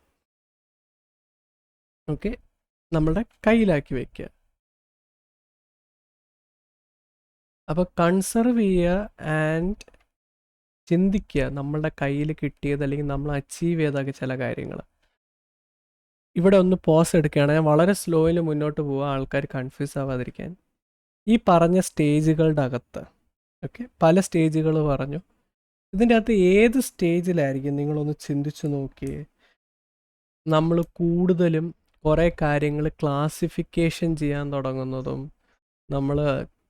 ഓക്കെ, നമ്മളുടെ കയ്യിലാക്കി വെക്കുക. അപ്പോൾ കൺസർവ് ചെയ്യുക ആൻഡ് ചിന്തിക്കുക നമ്മളുടെ കയ്യിൽ കിട്ടിയത് അല്ലെങ്കിൽ നമ്മൾ അച്ചീവ് ചെയ്തൊക്കെ ചില കാര്യങ്ങൾ. ഇവിടെ ഒന്ന് പോസ് എടുക്കുകയാണ്, ഞാൻ വളരെ സ്ലോയിൽ മുന്നോട്ട് പോവുക, ആൾക്കാർ കൺഫ്യൂസ് ആവാതിരിക്കാൻ. ഈ പറഞ്ഞ സ്റ്റേജുകളുടെ അകത്ത് ഓക്കെ, പല സ്റ്റേജുകൾ പറഞ്ഞു. ഇതിൻ്റെ അകത്ത് ഏത് സ്റ്റേജിലായിരിക്കും നിങ്ങളൊന്ന് ചിന്തിച്ചു നോക്കിയേ നമ്മൾ കൂടുതലും കുറേ കാര്യങ്ങൾ ക്ലാസിഫിക്കേഷൻ ചെയ്യാൻ തുടങ്ങുന്നതും നമ്മൾ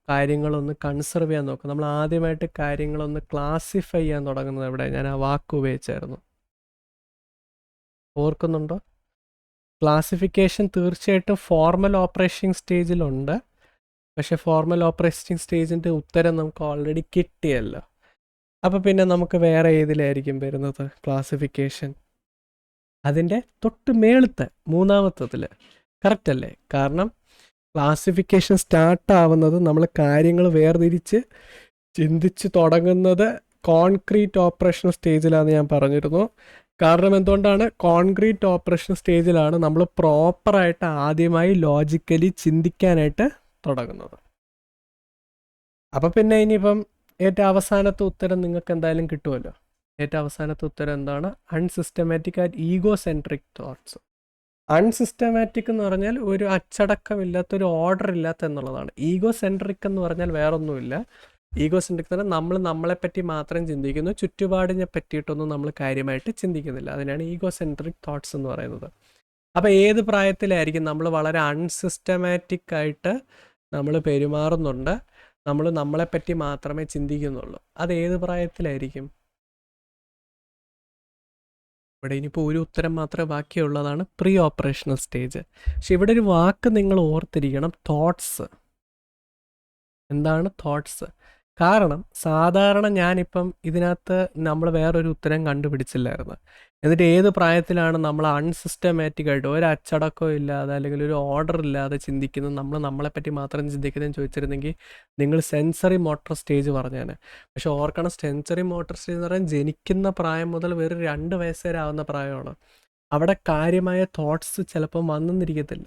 കാര്യങ്ങളൊന്ന് കൺസർവ് ചെയ്യാൻ നോക്കും. നമ്മൾ ആദ്യമായിട്ട് കാര്യങ്ങളൊന്ന് ക്ലാസിഫൈ ചെയ്യാൻ തുടങ്ങുന്നത് എവിടെ? ഞാൻ ആ വാക്ക് ഉപയോഗിച്ചായിരുന്നു, ഓർക്കുന്നുണ്ടോ? ക്ലാസിഫിക്കേഷൻ തീർച്ചയായിട്ടും ഫോർമൽ ഓപ്പറേറ്റിംഗ് സ്റ്റേജിലുണ്ട്, പക്ഷെ ഫോർമൽ ഓപ്പറേറ്റിംഗ് സ്റ്റേജിൻ്റെ ഉത്തരം നമുക്ക് ഓൾറെഡി കിട്ടിയല്ലോ. അപ്പോൾ പിന്നെ നമുക്ക് വേറെ ഏതിലായിരിക്കും വരുന്നത് ക്ലാസിഫിക്കേഷൻ? അതിൻ്റെ തൊട്ട് മേളത്തെ മൂന്നാമത്തതിൽ. കറക്റ്റ് അല്ലേ? കാരണം ക്ലാസിഫിക്കേഷൻ സ്റ്റാർട്ടാവുന്നത് നമ്മൾ കാര്യങ്ങൾ വേർതിരിച്ച് ചിന്തിച്ച് തുടങ്ങുന്നത് കോൺക്രീറ്റ് ഓപ്പറേഷൻ സ്റ്റേജിലാണെന്ന് ഞാൻ പറഞ്ഞിരുന്നു. കാരണം എന്തുകൊണ്ടാണ്? കോൺക്രീറ്റ് ഓപ്പറേഷൻ സ്റ്റേജിലാണ് നമ്മൾ പ്രോപ്പറായിട്ട് ആദ്യമായി ലോജിക്കലി ചിന്തിക്കാനായിട്ട് തുടങ്ങുന്നത്. അപ്പം പിന്നെ ഇനിയിപ്പം ഏറ്റവും അവസാനത്തെ ഉത്തരം നിങ്ങൾക്ക് എന്തായാലും കിട്ടുമല്ലോ. ഏറ്റവും അവസാനത്തെ ഉത്തരം എന്താണ്? Unsystematic and ego centric thoughts. Unsystematic എന്ന് പറഞ്ഞാൽ ഒരു അച്ചടക്കമില്ലാത്ത, ഒരു ഓർഡർ ഇല്ലാത്ത എന്നുള്ളതാണ്. ഈഗോ സെൻട്രിക് എന്ന് പറഞ്ഞാൽ വേറൊന്നുമില്ല. ഈഗോ സെൻട്രിക് എന്ന് പറഞ്ഞാൽ നമ്മൾ നമ്മളെപ്പറ്റി മാത്രം ചിന്തിക്കുന്നു, ചുറ്റുപാടിനെ പറ്റിയിട്ടൊന്നും നമ്മൾ കാര്യമായിട്ട് ചിന്തിക്കുന്നില്ല. അതിനാണ് ഈഗോ സെൻട്രിക് തോട്ട്സ് എന്ന് പറയുന്നത്. അപ്പോൾ ഏത് പ്രായത്തിലായിരിക്കും നമ്മൾ വളരെ അൺസിസ്റ്റമാറ്റിക് ആയിട്ട് നമ്മൾ പെരുമാറുന്നുണ്ട്, നമ്മൾ നമ്മളെപ്പറ്റി മാത്രമേ ചിന്തിക്കുന്നുള്ളൂ? അത് ഏത് പ്രായത്തിലായിരിക്കും? ഇവിടെ ഇനിയിപ്പോൾ ഒരു ഉത്തരം മാത്രമേ ബാക്കിയുള്ളതാണ്, പ്രീ ഓപ്പറേഷണൽ സ്റ്റേജ്. പക്ഷെ ഇവിടെ ഒരു വാക്ക് നിങ്ങൾ ഓർത്തിരിക്കണം, തോട്ട്സ്. എന്താണ് തോട്ട്സ്? കാരണം സാധാരണ ഞാനിപ്പം ഇതിനകത്ത് നമ്മൾ വേറൊരു ഉത്തരം കണ്ടുപിടിച്ചില്ലായിരുന്നു. എന്നിട്ട് ഏത് പ്രായത്തിലാണ് നമ്മൾ അൺസിസ്റ്റമാറ്റിക് ആയിട്ട് ഒരു അച്ചടക്കവും ഇല്ലാതെ അല്ലെങ്കിൽ ഒരു ഓർഡർ ഇല്ലാതെ ചിന്തിക്കുന്നത്, നമ്മൾ നമ്മളെപ്പറ്റി മാത്രം ചിന്തിക്കുന്നതെന്ന് ചോദിച്ചിരുന്നെങ്കിൽ നിങ്ങൾ സെൻസറി മോട്ടർ സ്റ്റേജ് പറഞ്ഞാണ്. പക്ഷെ ഓർക്കണം, സെൻസറി മോട്ടർ സ്റ്റേജ് എന്ന് പറയാൻ ജനിക്കുന്ന പ്രായം മുതൽ വെറും 2 വയസ്സ് വരെ ആവുന്ന പ്രായമാണ്. അവിടെ കാര്യമായ തോട്ട്സ് ചിലപ്പം വന്നെന്നിരിക്കത്തില്ല.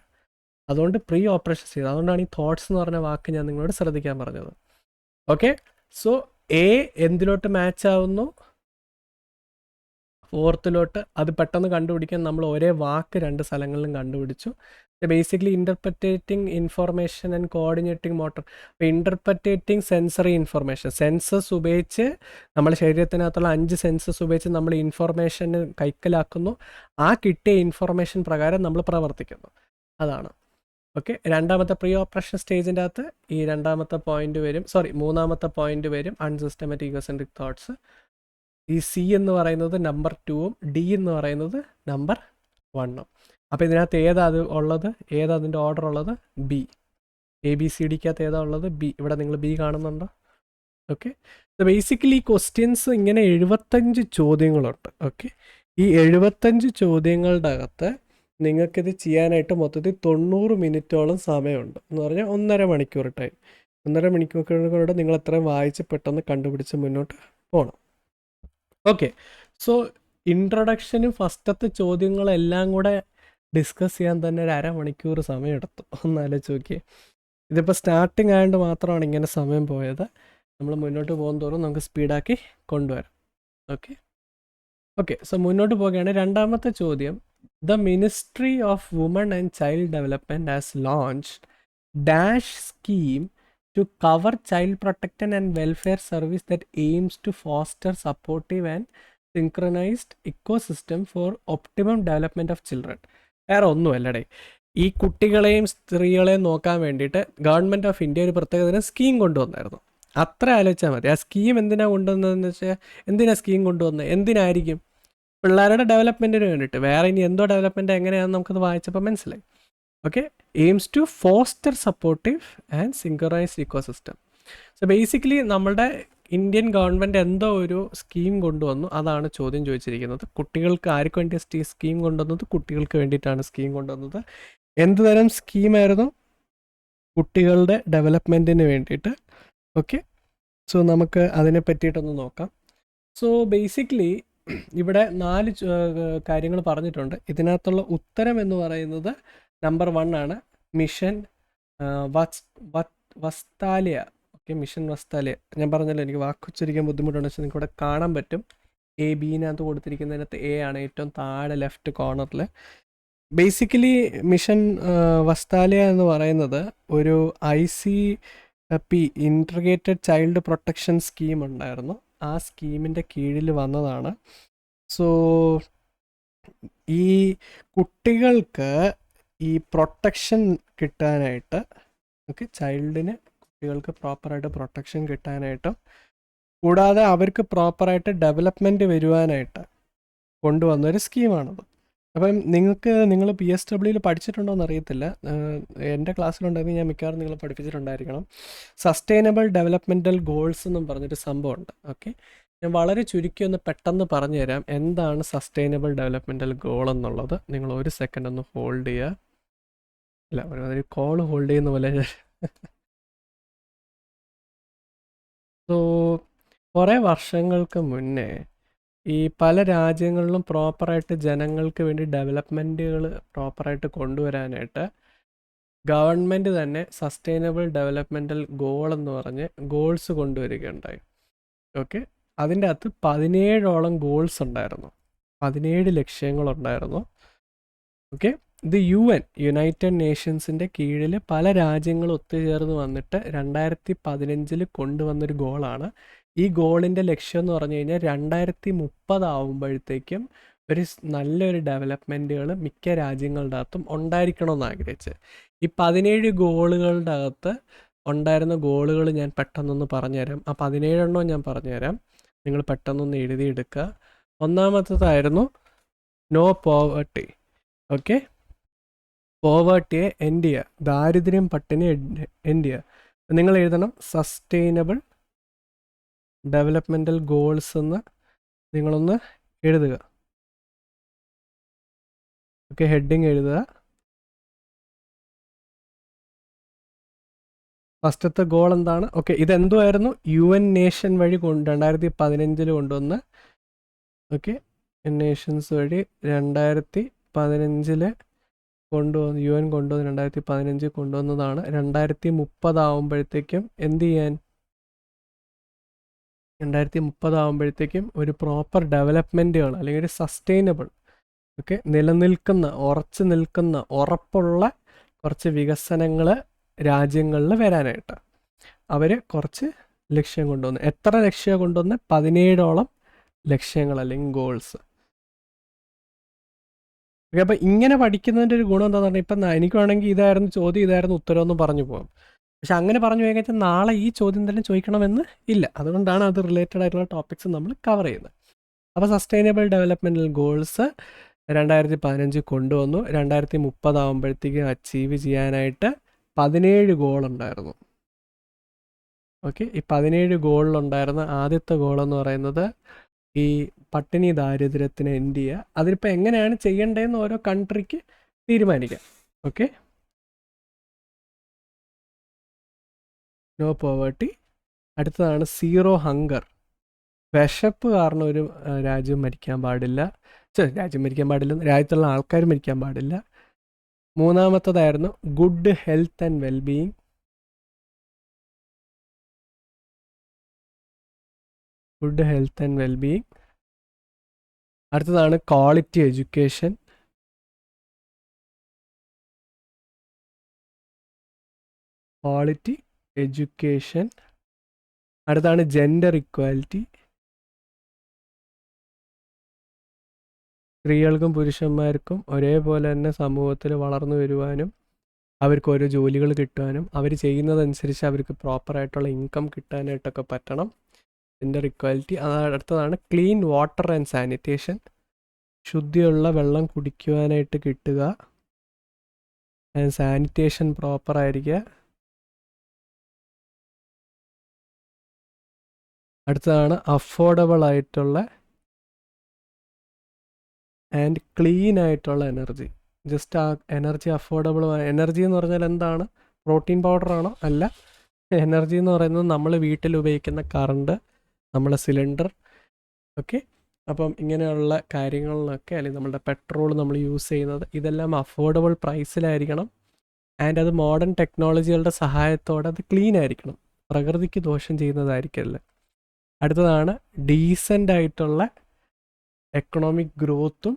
അതുകൊണ്ട് പ്രീ ഓപ്പറേഷൻ സ്റ്റേജ്. അതുകൊണ്ടാണ് ഈ തോട്ട്സ് എന്ന് പറഞ്ഞ വാക്ക് ഞാൻ നിങ്ങളോട് ശ്രദ്ധിക്കാൻ പറഞ്ഞത്. ഓക്കെ, സോ എ എന്തിലോട്ട് മാച്ച് ആവുന്നു? ഫോർത്തിലോട്ട്. അത് പെട്ടെന്ന് കണ്ടുപിടിക്കാൻ നമ്മൾ ഒരേ വാക്ക് 2 സ്ഥലങ്ങളിലും കണ്ടുപിടിച്ചു. Basically interpreting information and coordinating motor. അപ്പോൾ ഇൻ്റർപ്രറ്റേറ്റിംഗ് സെൻസറി ഇൻഫർമേഷൻ, സെൻസസ് ഉപയോഗിച്ച് നമ്മുടെ ശരീരത്തിനകത്തുള്ള 5 സെൻസസ് ഉപയോഗിച്ച് നമ്മൾ ഇൻഫോർമേഷൻ കൈക്കലാക്കുന്നു. ആ കിട്ടിയ ഇൻഫോർമേഷൻ പ്രകാരം നമ്മൾ പ്രവർത്തിക്കുന്നു. അതാണ്. ഓക്കെ, രണ്ടാമത്തെ പ്രീ ഓപ്പറേഷൻ സ്റ്റേജിൻ്റെ അകത്ത് ഈ രണ്ടാമത്തെ പോയിന്റ് വരും, മൂന്നാമത്തെ പോയിന്റ് വരും, അൺസിസ്റ്റമാറ്റിക് ഈഗോസെൻട്രിക് തോട്ട്സ്. ഈ സി എന്ന് പറയുന്നത് നമ്പർ 2ഉം ഡി എന്ന് പറയുന്നത് നമ്പർ 1ഉം. അപ്പോൾ ഇതിനകത്ത് ഏതാ അത് ഉള്ളത്? ഏതാ അതിൻ്റെ ഓർഡർ ഉള്ളത്? ബി. ABCDക്കകത്ത് ഏതാ ഉള്ളത്? ബി. ഇവിടെ നിങ്ങൾ ബി കാണുന്നുണ്ടോ? ഓക്കെ, ബേസിക്കലി ഈ ക്വസ്റ്റ്യൻസ് ഇങ്ങനെ 75 ചോദ്യങ്ങളുണ്ട്. ഓക്കെ, ഈ 75 ചോദ്യങ്ങളുടെ അകത്ത് നിങ്ങൾക്കിത് ചെയ്യാനായിട്ട് മൊത്തത്തിൽ 90 മിനിറ്റോളം സമയമുണ്ട്. എന്ന് പറഞ്ഞാൽ 1.5 മണിക്കൂർ ടൈം. 1.5 മണിക്കൂർ നിങ്ങൾ എത്രയും വായിച്ച് പെട്ടെന്ന് കണ്ടുപിടിച്ച് മുന്നോട്ട് പോകണം. ഓക്കെ, സോ ഇൻട്രൊഡക്ഷനും ഫസ്റ്റത്തെ ചോദ്യങ്ങളെല്ലാം കൂടെ ഡിസ്കസ് ചെയ്യാൻ തന്നെ ഒരു 1/2 മണിക്കൂർ സമയമെടുത്തു. ഒന്നാലോചിച്ച് നോക്കിയേ. ഇതിപ്പോൾ സ്റ്റാർട്ടിങ് ആയതുകൊണ്ട് മാത്രമാണ് ഇങ്ങനെ സമയം പോയത്. നമ്മൾ മുന്നോട്ട് പോകും തോറും നമുക്ക് സ്പീഡാക്കി കൊണ്ടുവരാം. ഓക്കെ, സോ മുന്നോട്ട് പോവുകയാണ്. രണ്ടാമത്തെ ചോദ്യം, The Ministry of Women and Child Development has launched DASH scheme to cover child protection and welfare service that aims to foster supportive and synchronized ecosystem for optimum development of children. വേറെ ഒന്നുമല്ലടേ, ഈ കുട്ടികളെയും സ്ത്രീകളെയും നോക്കാൻ വേണ്ടിയിട്ട് ഗവൺമെൻറ് ഓഫ് ഇന്ത്യ ഒരു പ്രത്യേക സ്കീം കൊണ്ടുവന്നായിരുന്നു. അത്ര ആലോചിച്ചാൽ മതി. ആ സ്കീം എന്തിനാണ് കൊണ്ടുവന്നതെന്ന് വെച്ചാൽ, എന്തിനാണ് സ്കീം കൊണ്ടുവന്നത്? എന്തിനായിരിക്കും? പിള്ളേരുടെ ഡെവലപ്മെൻറ്റിന് വേണ്ടിയിട്ട്. വേറെ ഇനി എന്തോ ഡെവലപ്മെൻറ്റ് എങ്ങനെയാണെന്ന് നമുക്കത് വായിച്ചപ്പോൾ മനസ്സിലായി. Okay, aims to foster supportive and synchronised ecosystem. So basically നമ്മുടെ ഇന്ത്യൻ ഗവൺമെൻറ് എന്തോ ഒരു സ്കീം കൊണ്ടുവന്നു, അതാണ് ചോദ്യം ചോദിച്ചിരിക്കുന്നത്. കുട്ടികൾക്ക് ആർക്ക് വേണ്ടി സ്കീം കൊണ്ടുവന്നത്? കുട്ടികൾക്ക് വേണ്ടിയിട്ടാണ് സ്കീം കൊണ്ടുവന്നത്. എന്ത് തരം സ്കീമായിരുന്നു? കുട്ടികളുടെ ഡെവലപ്മെൻറ്റിന് വേണ്ടിയിട്ട്. ഓക്കെ, സോ നമുക്ക് അതിനെ പറ്റിയിട്ടൊന്ന് നോക്കാം. സോ ബേസിക്കലി ഇവിടെ 4 കാര്യങ്ങൾ പറഞ്ഞിട്ടുണ്ട്. ഇതിനകത്തുള്ള ഉത്തരം എന്ന് പറയുന്നത് നമ്പർ 1 ആണ്, മിഷൻ വസ്താലിയ. ഓക്കെ, മിഷൻ വസ്താലിയ. ഞാൻ പറഞ്ഞല്ലോ എനിക്ക് വാക്കുച്ചരിക്കാൻ ബുദ്ധിമുട്ടുണ്ടെന്ന് വെച്ചാൽ നിങ്ങൾക്ക് ഇവിടെ കാണാൻ പറ്റും. എ ബിനകത്ത് കൊടുത്തിരിക്കുന്നതിനകത്ത് എ ആണ് ഏറ്റവും താഴെ ലെഫ്റ്റ് കോർണറിൽ. ബേസിക്കലി മിഷൻ വസ്താലിയ എന്ന് പറയുന്നത് ഒരു ICP integrated child protection scheme ഉണ്ടായിരുന്നു. ആ സ്കീമിൻ്റെ കീഴിൽ വന്നതാണ്. സോ ഈ കുട്ടികൾക്ക് ഈ പ്രൊട്ടക്ഷൻ കിട്ടാനായിട്ട്, ഓക്കെ, കുട്ടികൾക്ക് പ്രോപ്പറായിട്ട് പ്രൊട്ടക്ഷൻ കിട്ടാനായിട്ടും കൂടാതെ അവർക്ക് പ്രോപ്പറായിട്ട് ഡെവലപ്മെൻറ്റ് വരുവാനായിട്ട് കൊണ്ടുവന്നൊരു സ്കീമാണത്. അപ്പം നിങ്ങൾ PSWയിൽ പഠിച്ചിട്ടുണ്ടോയെന്ന് അറിയത്തില്ല. എൻ്റെ ക്ലാസ്സിലുണ്ടെങ്കിൽ ഞാൻ മിക്കവാറും നിങ്ങൾ പഠിപ്പിച്ചിട്ടുണ്ടായിരിക്കണം. സസ്റ്റൈനബിൾ ഡെവലപ്മെൻറ്റൽ ഗോൾസ് എന്നും പറഞ്ഞൊരു സംഭവമുണ്ട്. ഓക്കെ, ഞാൻ വളരെ ചുരുക്കി ഒന്ന് പെട്ടെന്ന് പറഞ്ഞു തരാം എന്താണ് സസ്റ്റൈനബിൾ ഡെവലപ്മെൻറ്റൽ ഗോൾ എന്നുള്ളത്. നിങ്ങൾ ഒരു സെക്കൻഡ് ഒന്ന് ഹോൾഡ് ചെയ്യുക. ഇല്ല, ഒരു കോൾ ഹോൾഡ് ചെയ്യുന്ന പോലെ. സോ കുറേ വർഷങ്ങൾക്ക് മുന്നേ ഈ പല രാജ്യങ്ങളിലും പ്രോപ്പറായിട്ട് ജനങ്ങൾക്ക് വേണ്ടി ഡെവലപ്മെൻറ്റുകൾ പ്രോപ്പറായിട്ട് കൊണ്ടുവരാനായിട്ട് ഗവൺമെൻറ് തന്നെ സസ്റ്റൈനബിൾ ഡെവലപ്മെൻറ്റൽ ഗോൾ എന്ന് പറഞ്ഞ് ഗോൾസ് കൊണ്ടുവരികയുണ്ടായി. ഓക്കെ, അതിൻ്റെ അകത്ത് 17ഓളം ഗോൾസ് ഉണ്ടായിരുന്നു, 17 ലക്ഷ്യങ്ങളുണ്ടായിരുന്നു. ഓക്കെ, ഇത് യുണൈറ്റഡ് നേഷൻസിൻ്റെ കീഴിൽ പല രാജ്യങ്ങളും ഒത്തുചേർന്ന് വന്നിട്ട് 2015 കൊണ്ടുവന്നൊരു ഗോളാണ്. ഈ ഗോളിൻ്റെ ലക്ഷ്യം എന്ന് പറഞ്ഞു കഴിഞ്ഞാൽ 2030 ആവുമ്പോഴത്തേക്കും ഒരു നല്ലൊരു ഡെവലപ്മെൻറ്റുകൾ മിക്ക രാജ്യങ്ങളുടെ അകത്തും ഉണ്ടായിരിക്കണമെന്ന് ആഗ്രഹിച്ച്. ഈ 17 ഗോളുകളുടെ അകത്ത് ഉണ്ടായിരുന്ന ഗോളുകൾ ഞാൻ പെട്ടെന്നൊന്ന് പറഞ്ഞുതരാം. ആ 17 എണ്ണം ഞാൻ പറഞ്ഞുതരാം, നിങ്ങൾ പെട്ടെന്നൊന്ന് എഴുതിയെടുക്കുക. ഒന്നാമത്തേതായിരുന്നു നോ പോവർട്ടി. ഓക്കെ, പോവർട്ടിയെ എൻഡ് ചെയ്യുക, ദാരിദ്ര്യം പട്ടിണി എൻഡ് ചെയ്യുക. നിങ്ങൾ എഴുതണം സസ്റ്റൈനബിൾ ഡെവലപ്മെൻറ്റൽ ഗോൾസ് എന്ന് നിങ്ങളൊന്ന് എഴുതുക. ഓക്കെ, ഹെഡിങ് എഴുതുക. ഫസ്റ്റത്തെ ഗോൾ എന്താണ്? ഓക്കെ, ഇതെന്തുമായിരുന്നു? UN നേഷൻ വഴി 2015 കൊണ്ടുവന്ന്. ഓക്കെ, നേഷൻസ് വഴി 2015 കൊണ്ടുവന്ന്, UN കൊണ്ടുവന്ന് 2015 കൊണ്ടുവന്നതാണ്. 2030 ആവുമ്പോഴത്തേക്കും എന്ത് ചെയ്യാൻ? 2030 ആവുമ്പോഴത്തേക്കും ഒരു പ്രോപ്പർ ഡെവലപ്മെൻറ്റുകൾ അല്ലെങ്കിൽ ഒരു സസ്റ്റൈനബിൾ, ഓക്കെ, നിലനിൽക്കുന്ന, ഉറച്ചു നിൽക്കുന്ന, ഉറപ്പുള്ള കുറച്ച് വികസനങ്ങൾ രാജ്യങ്ങളിൽ വരാനായിട്ട് അവർ കുറച്ച് ലക്ഷ്യം കൊണ്ടുവന്നു. എത്ര ലക്ഷ്യം കൊണ്ടുവന്ന്? 17ഓളം ലക്ഷ്യങ്ങൾ അല്ലെങ്കിൽ ഗോൾസ്. ഓക്കെ, അപ്പോൾ ഇങ്ങനെ പഠിക്കുന്നതിൻ്റെ ഒരു ഗുണം എന്താണെന്ന് പറഞ്ഞാൽ, ഇപ്പം എനിക്ക് വേണമെങ്കിൽ ഇതായിരുന്നു ചോദ്യം, ഇതായിരുന്നു ഉത്തരവെന്ന് പറഞ്ഞു പോകാം. പക്ഷെ അങ്ങനെ പറഞ്ഞു പോയി കഴിഞ്ഞാൽ നാളെ ഈ ചോദ്യം തന്നെ ചോദിക്കണമെന്ന് ഇല്ല. അതുകൊണ്ടാണ് അത് റിലേറ്റഡ് ആയിട്ടുള്ള ടോപ്പിക്സ് നമ്മൾ കവർ ചെയ്യുന്നത്. അപ്പോൾ സസ്റ്റൈനബിൾ ഡെവലപ്മെൻറ്റൽ ഗോൾസ് 2015 കൊണ്ടുവന്നു. 2030 ആകുമ്പോഴത്തേക്കും അച്ചീവ് ചെയ്യാനായിട്ട് 17 ഗോൾ ഉണ്ടായിരുന്നു. ഓക്കെ, ഈ 17 ഗോളിലുണ്ടായിരുന്ന ആദ്യത്തെ ഗോളെന്ന് പറയുന്നത് ഈ പട്ടിണി ദാരിദ്ര്യത്തിന് എൻഡ് ചെയ്യുക. അതിലിപ്പോൾ എങ്ങനെയാണ് ചെയ്യേണ്ടതെന്ന് ഓരോ കൺട്രിക്ക് തീരുമാനിക്കാം. Okay, no poverty. അടുത്തതാണ് സീറോ ഹങ്കർ. വിശപ്പ് കാരണം ഒരു രാജ്യം മരിക്കാൻ പാടില്ല. രാജ്യം മരിക്കാൻ പാടില്ല, രാജ്യത്തുള്ള ആൾക്കാർ മരിക്കാൻ പാടില്ല. മൂന്നാമത്തതായിരുന്നു good health and wellbeing. Good health and wellbeing. അടുത്തതാണ് ക്വാളിറ്റി എഡ്യൂക്കേഷൻ. Quality education. അടുത്താണ് ജെൻഡർ ഇക്വാലിറ്റി. സ്ത്രീകൾക്കും പുരുഷന്മാർക്കും ഒരേപോലെ തന്നെ സമൂഹത്തിൽ വളർന്നു വരുവാനും അവർക്ക് ഓരോ ജോലികൾ കിട്ടുവാനും അവർ ചെയ്യുന്നതനുസരിച്ച് അവർക്ക് പ്രോപ്പറായിട്ടുള്ള ഇൻകം കിട്ടാനായിട്ടൊക്കെ പറ്റണം. Gender equality. അടുത്തതാണ് ക്ലീൻ വാട്ടർ ആൻഡ് സാനിറ്റേഷൻ. ശുദ്ധിയുള്ള വെള്ളം കുടിക്കുവാനായിട്ട് കിട്ടുക, സാനിറ്റേഷൻ പ്രോപ്പർ ആയിരിക്കുക. അടുത്തതാണ് അഫോർഡബിൾ ആയിട്ടുള്ള ആൻഡ് ക്ലീൻ ആയിട്ടുള്ള എനർജി. ജസ്റ്റ് ആ എനർജി അഫോർഡബിൾ. എനർജി എന്ന് പറഞ്ഞാൽ എന്താണ്? പ്രോട്ടീൻ പൗഡർ ആണോ? അല്ല. എനർജി എന്ന് പറയുന്നത് നമ്മൾ വീട്ടിൽ ഉപയോഗിക്കുന്ന കറണ്ട്, നമ്മളെ സിലിണ്ടർ, ഓക്കെ. അപ്പം ഇങ്ങനെയുള്ള കാര്യങ്ങളിലൊക്കെ, അല്ലെങ്കിൽ നമ്മുടെ പെട്രോൾ നമ്മൾ യൂസ് ചെയ്യുന്നത്, ഇതെല്ലാം അഫോർഡബിൾ പ്രൈസിലായിരിക്കണം. ആൻഡ് അത് മോഡേൺ ടെക്നോളജികളുടെ സഹായത്തോടെ അത് ക്ലീൻ ആയിരിക്കണം, പ്രകൃതിക്ക് ദോഷം ചെയ്യുന്നതായിരിക്കല്ല. അടുത്തതാണ് ഡീസൻ്റ് ആയിട്ടുള്ള എക്കണോമിക് ഗ്രോത്തും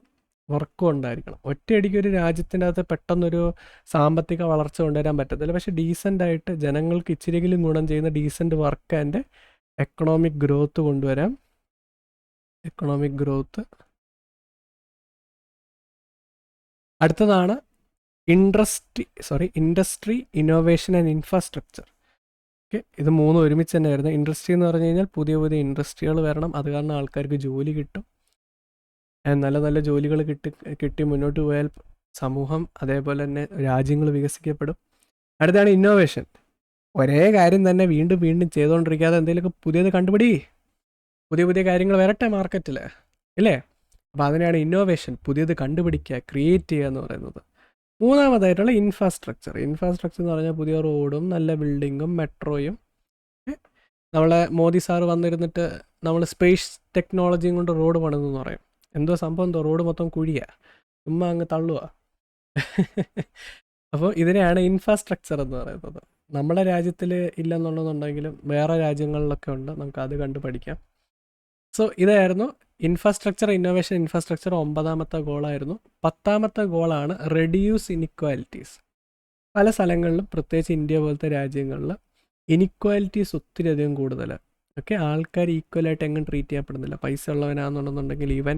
വർക്കും ഉണ്ടായിരിക്കണം. ഒറ്റയടിക്ക് ഒരു രാജ്യത്തിൻ്റെ അകത്ത് പെട്ടെന്നൊരു സാമ്പത്തിക വളർച്ച കൊണ്ടുവരാൻ പറ്റത്തില്ല. പക്ഷേ ഡീസൻ്റ് ആയിട്ട് ജനങ്ങൾക്ക് ഇച്ചിരിയെങ്കിലും ഗുണം ചെയ്യുന്ന decent work and economic growth കൊണ്ടുവരാം. Economic growth. അടുത്തതാണ് industry, innovation and infrastructure. Okay, ഇത് മൂന്നും ഒരുമിച്ച് തന്നെ വരുന്നത്. ഇൻഡസ്ട്രി എന്ന് പറഞ്ഞു കഴിഞ്ഞാൽ പുതിയ പുതിയ ഇൻഡസ്ട്രികൾ വരണം. അത് കാരണം ആൾക്കാർക്ക് ജോലി കിട്ടും. നല്ല നല്ല ജോലികൾ കിട്ടി മുന്നോട്ട് പോയാൽ സമൂഹം, അതേപോലെ തന്നെ രാജ്യങ്ങൾ വികസിക്കപ്പെടും. അടുത്താണ് ഇന്നോവേഷൻ. ഒരേ കാര്യം തന്നെ വീണ്ടും വീണ്ടും ചെയ്തുകൊണ്ടിരിക്കാതെ എന്തെങ്കിലുമൊക്കെ പുതിയത് കണ്ടുപിടി, പുതിയ പുതിയ കാര്യങ്ങൾ വരട്ടെ മാർക്കറ്റിൽ, ഇല്ലേ? അപ്പോൾ അതിനാണ് ഇന്നോവേഷൻ, പുതിയത് കണ്ടുപിടിക്കുക, ക്രിയേറ്റ് ചെയ്യുക എന്ന് പറയുന്നത്. മൂന്നാമതായിട്ടുള്ള ഇൻഫ്രാസ്ട്രക്ചർ. ഇൻഫ്രാസ്ട്രക്ചർ എന്ന് പറഞ്ഞാൽ പുതിയ റോഡും നല്ല ബിൽഡിങ്ങും മെട്രോയും. നമ്മളെ മോദി സാറ് വന്നിരുന്നിട്ട് നമ്മൾ സ്പേസ് ടെക്നോളജിയും കൊണ്ട് റോഡ് പണിതെന്ന് പറയും. എന്തോ സംഭവം, എന്തോ റോഡ് മൊത്തം കുഴിയാണ്, ചുമ്മാ അങ്ങ് തള്ളുക. അപ്പോൾ ഇതിനെയാണ് ഇൻഫ്രാസ്ട്രക്ചർ എന്ന് പറയുന്നത്. നമ്മുടെ രാജ്യത്തിൽ ഇല്ലെന്നുണ്ടെന്നുണ്ടെങ്കിലും വേറെ രാജ്യങ്ങളിലൊക്കെ ഉണ്ട്, നമുക്ക് അത് കണ്ടു പഠിക്കാം. സോ ഇതായിരുന്നു ഇൻഫ്രാസ്ട്രക്ചർ, ഇന്നോവേഷൻ, ഇൻഫ്രാസ്ട്രക്ചർ 9ാമത്തെ ഗോളായിരുന്നു. 10ാമത്തെ ഗോളാണ് റെഡ്യൂസ് ഇനിക്വാലിറ്റീസ്. പല സ്ഥലങ്ങളിലും, പ്രത്യേകിച്ച് ഇന്ത്യ പോലത്തെ രാജ്യങ്ങളിൽ ഇനിക്വാലിറ്റീസ് ഒത്തിരി അധികം കൂടുതലാണ്. ഓക്കെ, ആൾക്കാർ ഈക്വലായിട്ട് എങ്ങനെ ട്രീറ്റ് ചെയ്യപ്പെടുന്നില്ല. പൈസ ഉള്ളവനാണെന്നുണ്ടെന്നുണ്ടെങ്കിൽ ഈവൻ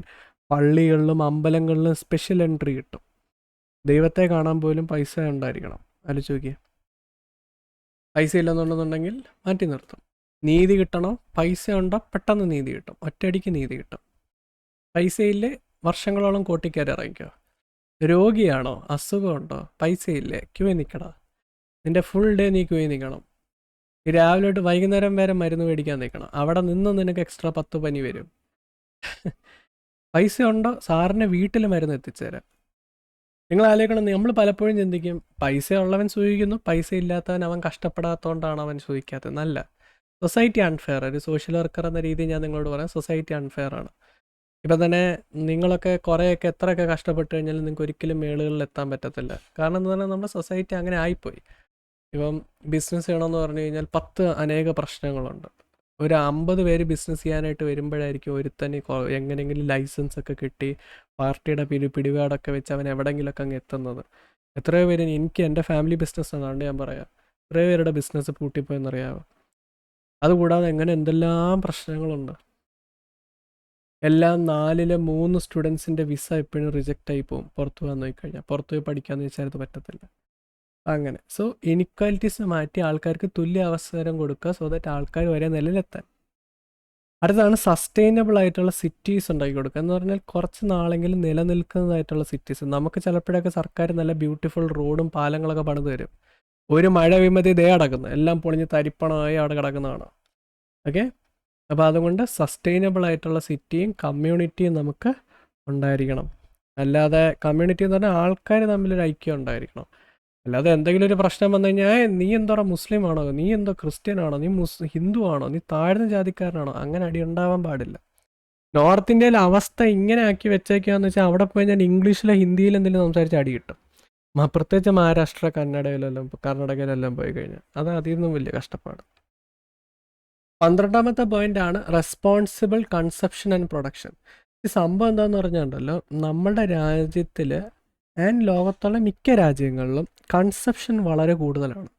പള്ളികളിലും അമ്പലങ്ങളിലും സ്പെഷ്യൽ എൻട്രി കിട്ടും. ദൈവത്തെ കാണാൻ പോലും പൈസ ഉണ്ടായിരിക്കണം. ആലോചിച്ച് നോക്കിയേ. പൈസ ഇല്ലെന്നുണ്ടെന്നുണ്ടെങ്കിൽ മാറ്റി നിർത്തും. നീതി കിട്ടണോ? പൈസ ഉണ്ടോ? പെട്ടെന്ന് നീതി കിട്ടും, ഒറ്റയടിക്ക് നീതി കിട്ടും. പൈസയില്ലേ? വർഷങ്ങളോളം കോട്ടിക്കയറി ഇറങ്ങിക്കോ. രോഗിയാണോ? അസുഖമുണ്ടോ? പൈസയില്ലേ? ക്യൂ നിൽക്കടാ. നിൻ്റെ ഫുൾ ഡേ നീ ക്യൂ നിൽക്കണം. രാവിലെ തൊട്ട് വൈകുന്നേരം വരെ മരുന്ന് മേടിക്കാൻ നിൽക്കണം. അവിടെ നിന്ന് നിനക്ക് എക്സ്ട്രാ 10 പനി വരും. പൈസ ഉണ്ടോ? സാറിന് വീട്ടിൽ മരുന്ന് എത്തിച്ചേരാം. നിങ്ങൾ ആലോചിക്കണം, നമ്മൾ പലപ്പോഴും ചിന്തിക്കും പൈസ ഉള്ളവൻ സൂചിക്കുന്നു, പൈസ ഇല്ലാത്തവൻ അവൻ കഷ്ടപ്പെടാത്തതുകൊണ്ടാണ് അവൻ സൂചിക്കാത്തത്. നല്ല സൊസൈറ്റി അൺഫെയർ. ഒരു സോഷ്യൽ വർക്കർ എന്ന രീതിയിൽ ഞാൻ നിങ്ങളോട് പറയാം, സൊസൈറ്റി അൺഫെയർ ആണ്. ഇപ്പം തന്നെ നിങ്ങളൊക്കെ കുറേയൊക്കെ എത്രയൊക്കെ കഷ്ടപ്പെട്ട് കഴിഞ്ഞാലും നിങ്ങൾക്ക് ഒരിക്കലും മേളുകളിൽ എത്താൻ പറ്റത്തില്ല. കാരണം എന്ന് പറഞ്ഞാൽ നമ്മുടെ സൊസൈറ്റി അങ്ങനെ ആയിപ്പോയി. ഇപ്പം ബിസിനസ് ചെയ്യണമെന്ന് പറഞ്ഞു കഴിഞ്ഞാൽ 10 അനേക പ്രശ്നങ്ങളുണ്ട്. ഒരു 50 പേര് ബിസിനസ് ചെയ്യാനായിട്ട് വരുമ്പോഴായിരിക്കും ഒരുത്തന് എങ്ങനെയെങ്കിലും ലൈസൻസ് ഒക്കെ കിട്ടി പാർട്ടിയുടെ പിടിപാടൊക്കെ വെച്ച് അവൻ എവിടെയെങ്കിലുമൊക്കെ അങ്ങ് എത്തുന്നത്. എത്രയോ പേര്, എനിക്ക് എൻ്റെ ഫാമിലി ബിസിനസ് അതുകൊണ്ട് ഞാൻ പറയാം, എത്രയോ പേരുടെ ബിസിനസ് പൂട്ടിപ്പോയെന്നറിയാമോ? അതുകൂടാതെ എങ്ങനെ എന്തെല്ലാം പ്രശ്നങ്ങളുണ്ട്. എല്ലാം 4-ൽ 3 സ്റ്റുഡൻസിൻ്റെ വിസ എപ്പോഴും റിജക്റ്റ് ആയി പോകും. പുറത്ത് പോകാൻ നോക്കിക്കഴിഞ്ഞാൽ, പുറത്ത് പോയി പഠിക്കാമെന്ന് വെച്ചാൽ അത് പറ്റത്തില്ല. അങ്ങനെ സോ ഇനിക്വാലിറ്റീസ് മാറ്റി ആൾക്കാർക്ക് തുല്യ അവസരം കൊടുക്കുക, സോ ദാറ്റ് ആൾക്കാർ ഒരേ നിലയിലെത്താൻ. അടുത്താണ് സസ്റ്റൈനബിൾ ആയിട്ടുള്ള സിറ്റീസ് ഉണ്ടാക്കി കൊടുക്കുക. എന്ന് പറഞ്ഞാൽ കുറച്ച് നാളെങ്കിലും നിലനിൽക്കുന്നതായിട്ടുള്ള സിറ്റീസ്. നമുക്ക് ചിലപ്പോഴൊക്കെ സർക്കാർ നല്ല ബ്യൂട്ടിഫുൾ റോഡും പാലങ്ങളൊക്കെ പണിത് തരും. ഒരു മഴ വിമതി ഇതേ കിടക്കുന്നു, എല്ലാം പൊളിഞ്ഞ് തരിപ്പണമായി അവിടെ കിടക്കുന്നതാണ്. ഓക്കെ, അപ്പോൾ അതുകൊണ്ട് സസ്റ്റൈനബിൾ ആയിട്ടുള്ള സിറ്റിയും കമ്മ്യൂണിറ്റിയും നമുക്ക് ഉണ്ടായിരിക്കണം. അല്ലാതെ കമ്മ്യൂണിറ്റി എന്ന് പറഞ്ഞാൽ ആൾക്കാർ തമ്മിലൊരു ഐക്യം ഉണ്ടായിരിക്കണം. അല്ലാതെ എന്തെങ്കിലും ഒരു പ്രശ്നം വന്നു കഴിഞ്ഞാൽ നീ എന്തോ മുസ്ലിം ആണോ, നീ എന്തോ ക്രിസ്ത്യൻ ആണോ, നീ ഹിന്ദു ആണോ, നീ താഴ്ന്ന ജാതിക്കാരനാണോ, അങ്ങനെ അടി ഉണ്ടാവാൻ പാടില്ല. നോർത്ത് ഇന്ത്യയിലെ അവസ്ഥ ഇങ്ങനെ ആക്കി വെച്ചേക്കാന്ന് വെച്ചാൽ അവിടെ പോയി ഞാൻ ഇംഗ്ലീഷിലോ ഹിന്ദിയിലോ എന്തെങ്കിലും സംസാരിച്ച് അടി കിട്ടും. പ്രത്യേകിച്ച് മഹാരാഷ്ട്ര, കർണാടകയിലെല്ലാം പോയി കഴിഞ്ഞാൽ അത് അതിൽ നിന്നും വലിയ കഷ്ടപ്പാട്. 12ാമത്തെ പോയിന്റ് ആണ് റെസ്പോൺസിബിൾ കൺസപ്ഷൻ ആൻഡ് പ്രൊഡക്ഷൻ. ഈ സംഭവം എന്താണെന്ന് പറഞ്ഞാൽ നമ്മുടെ രാജ്യത്തിൽ ആൻഡ് ലോകത്തുള്ള മിക്ക രാജ്യങ്ങളിലും കൺസപ്ഷൻ വളരെ കൂടുതലാണ്.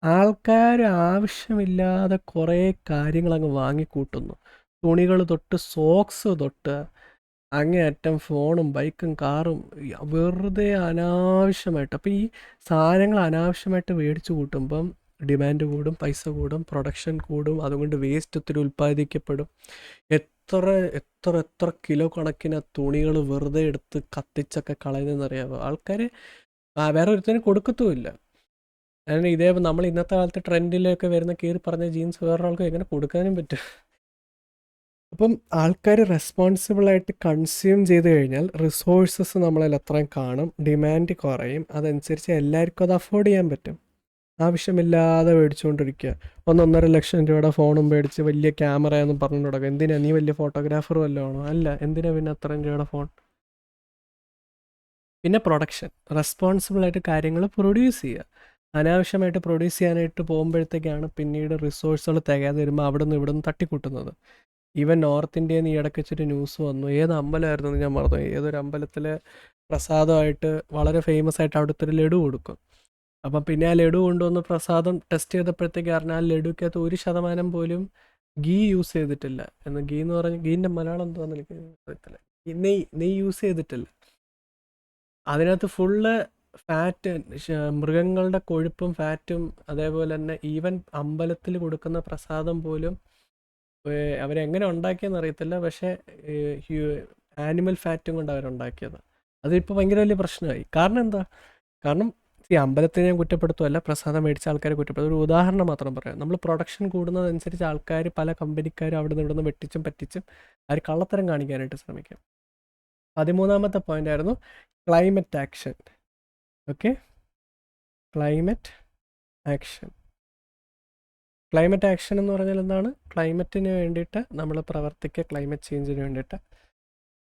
ആൾക്കാർ ആവശ്യമില്ലാതെ കുറേ കാര്യങ്ങൾ അങ്ങ് വാങ്ങിക്കൂട്ടുന്നു. തുണികൾ തൊട്ട് സോക്സ് തൊട്ട് അങ്ങേയറ്റം ഫോണും ബൈക്കും കാറും വെറുതെ അനാവശ്യമായിട്ട്. അപ്പോൾ ഈ സാധനങ്ങൾ അനാവശ്യമായിട്ട് മേടിച്ച് കൂട്ടുമ്പം ഡിമാൻഡ് കൂടും, പൈസ കൂടും, പ്രൊഡക്ഷൻ കൂടും, അതുകൊണ്ട് വേസ്റ്റ് ഒത്തിരി ഉൽപ്പാദിക്കപ്പെടും. എത്ര കിലോ കണക്കിന് തുണികൾ വെറുതെ എടുത്ത് കത്തിച്ചൊക്കെ കളയുന്നതെന്നറിയാമോ ആൾക്കാർ. വേറെ ഒരുത്തരും കൊടുക്കത്തുമില്ല. കാരണം ഇതേ നമ്മൾ ഇന്നത്തെ കാലത്ത് ട്രെൻഡിലൊക്കെ വരുന്ന കീറി പറഞ്ഞ ജീൻസ് വേറൊരാൾക്ക് എങ്ങനെ കൊടുക്കാനും പറ്റും. അപ്പം ആൾക്കാർ റെസ്പോൺസിബിളായിട്ട് കൺസ്യൂം ചെയ്ത് കഴിഞ്ഞാൽ റിസോഴ്സസ് നമ്മളിൽ അത്രയും കാണും, ഡിമാൻഡ് കുറയും, അതനുസരിച്ച് എല്ലാവർക്കും അത് അഫോർഡ് ചെയ്യാൻ പറ്റും. ആവശ്യമില്ലാതെ മേടിച്ചുകൊണ്ടിരിക്കുക. 1.5 ലക്ഷം രൂപയുടെ ഫോണും മേടിച്ച് വലിയ ക്യാമറയെന്നും പറഞ്ഞു തുടങ്ങും. എന്തിനാ, നീ വലിയ ഫോട്ടോഗ്രാഫർ വല്ലതും ആണോ? അല്ല, എന്തിനാ പിന്നെ അത്രയും രൂപയുടെ ഫോൺ? പിന്നെ പ്രൊഡക്ഷൻ, റെസ്പോൺസിബിളായിട്ട് കാര്യങ്ങൾ പ്രൊഡ്യൂസ് ചെയ്യുക. അനാവശ്യമായിട്ട് പ്രൊഡ്യൂസ് ചെയ്യാനായിട്ട് പോകുമ്പോഴത്തേക്കാണ് പിന്നീട് റിസോഴ്സുകൾ തികയാതെ വരുമ്പോൾ അവിടെ നിന്ന് ഇവിടെ നിന്ന് തട്ടിക്കൂട്ടുന്നത്. ഈവൻ നോർത്ത് ഇന്ത്യയിൽ നിന്ന് ഈ ഇടയ്ക്ക് വെച്ചിട്ട് ന്യൂസ് വന്നു, ഏത് അമ്പലമായിരുന്നു ഞാൻ മറന്നു, ഏതൊരു അമ്പലത്തിൽ പ്രസാദമായിട്ട് വളരെ ഫേമസ് ആയിട്ട് അവിടുത്തെ ഒരു ലഡു കൊടുക്കും. അപ്പം പിന്നെ ആ ലഡു കൊണ്ടുവന്ന് പ്രസാദം ടെസ്റ്റ് ചെയ്തപ്പോഴത്തേക്ക് പറഞ്ഞാൽ ആ ലഡുക്കകത്ത് 1% പോലും ഗീ യൂസ് ചെയ്തിട്ടില്ല എന്ന്. ഗീ എന്ന് പറഞ്ഞാൽ ഗീൻ്റെ മലയാളം എന്താണെന്ന് എനിക്ക് അറിയത്തില്ല. നെയ്യ് യൂസ് ചെയ്തിട്ടില്ല. അതിനകത്ത് ഫുള്ള് ഫാറ്റ്, മൃഗങ്ങളുടെ കൊഴുപ്പും ഫാറ്റും, അതേപോലെ തന്നെ ഈവൻ അമ്പലത്തിൽ കൊടുക്കുന്ന പ്രസാദം പോലും അവരെങ്ങനെ ഉണ്ടാക്കിയെന്ന് അറിയത്തില്ല, പക്ഷേ ആനിമൽ ഫാറ്റും കൊണ്ട് അവരുണ്ടാക്കിയത്. അതിപ്പോൾ ഭയങ്കര വലിയ പ്രശ്നമായി. കാരണം എന്താ? കാരണം ഈ അമ്പലത്തെ ഞാൻ കുറ്റപ്പെടുത്തുമല്ല, പ്രസാദം മേടിച്ച ആൾക്കാരെ കുറ്റപ്പെടുത്തും. ഒരു ഉദാഹരണം മാത്രം പറയാം. നമ്മൾ പ്രൊഡക്ഷൻ കൂടുന്നതനുസരിച്ച് ആൾക്കാർ, പല കമ്പനിക്കാരും അവിടെ നിന്ന് ഇവിടെ നിന്ന് വെട്ടിച്ചും പറ്റിച്ചും അവർ കള്ളത്തരം കാണിക്കാനായിട്ട് ശ്രമിക്കും. 13ാമത്തെ പോയിന്റ് ആയിരുന്നു climate action. Okay, climate action. Climate action എന്ന് പറഞ്ഞാൽ എന്താണ്? ക്ലൈമറ്റിന് വേണ്ടിയിട്ട് നമ്മൾ പ്രവർത്തിക്കുക, ക്ലൈമറ്റ് ചേഞ്ചിന് വേണ്ടിയിട്ട്.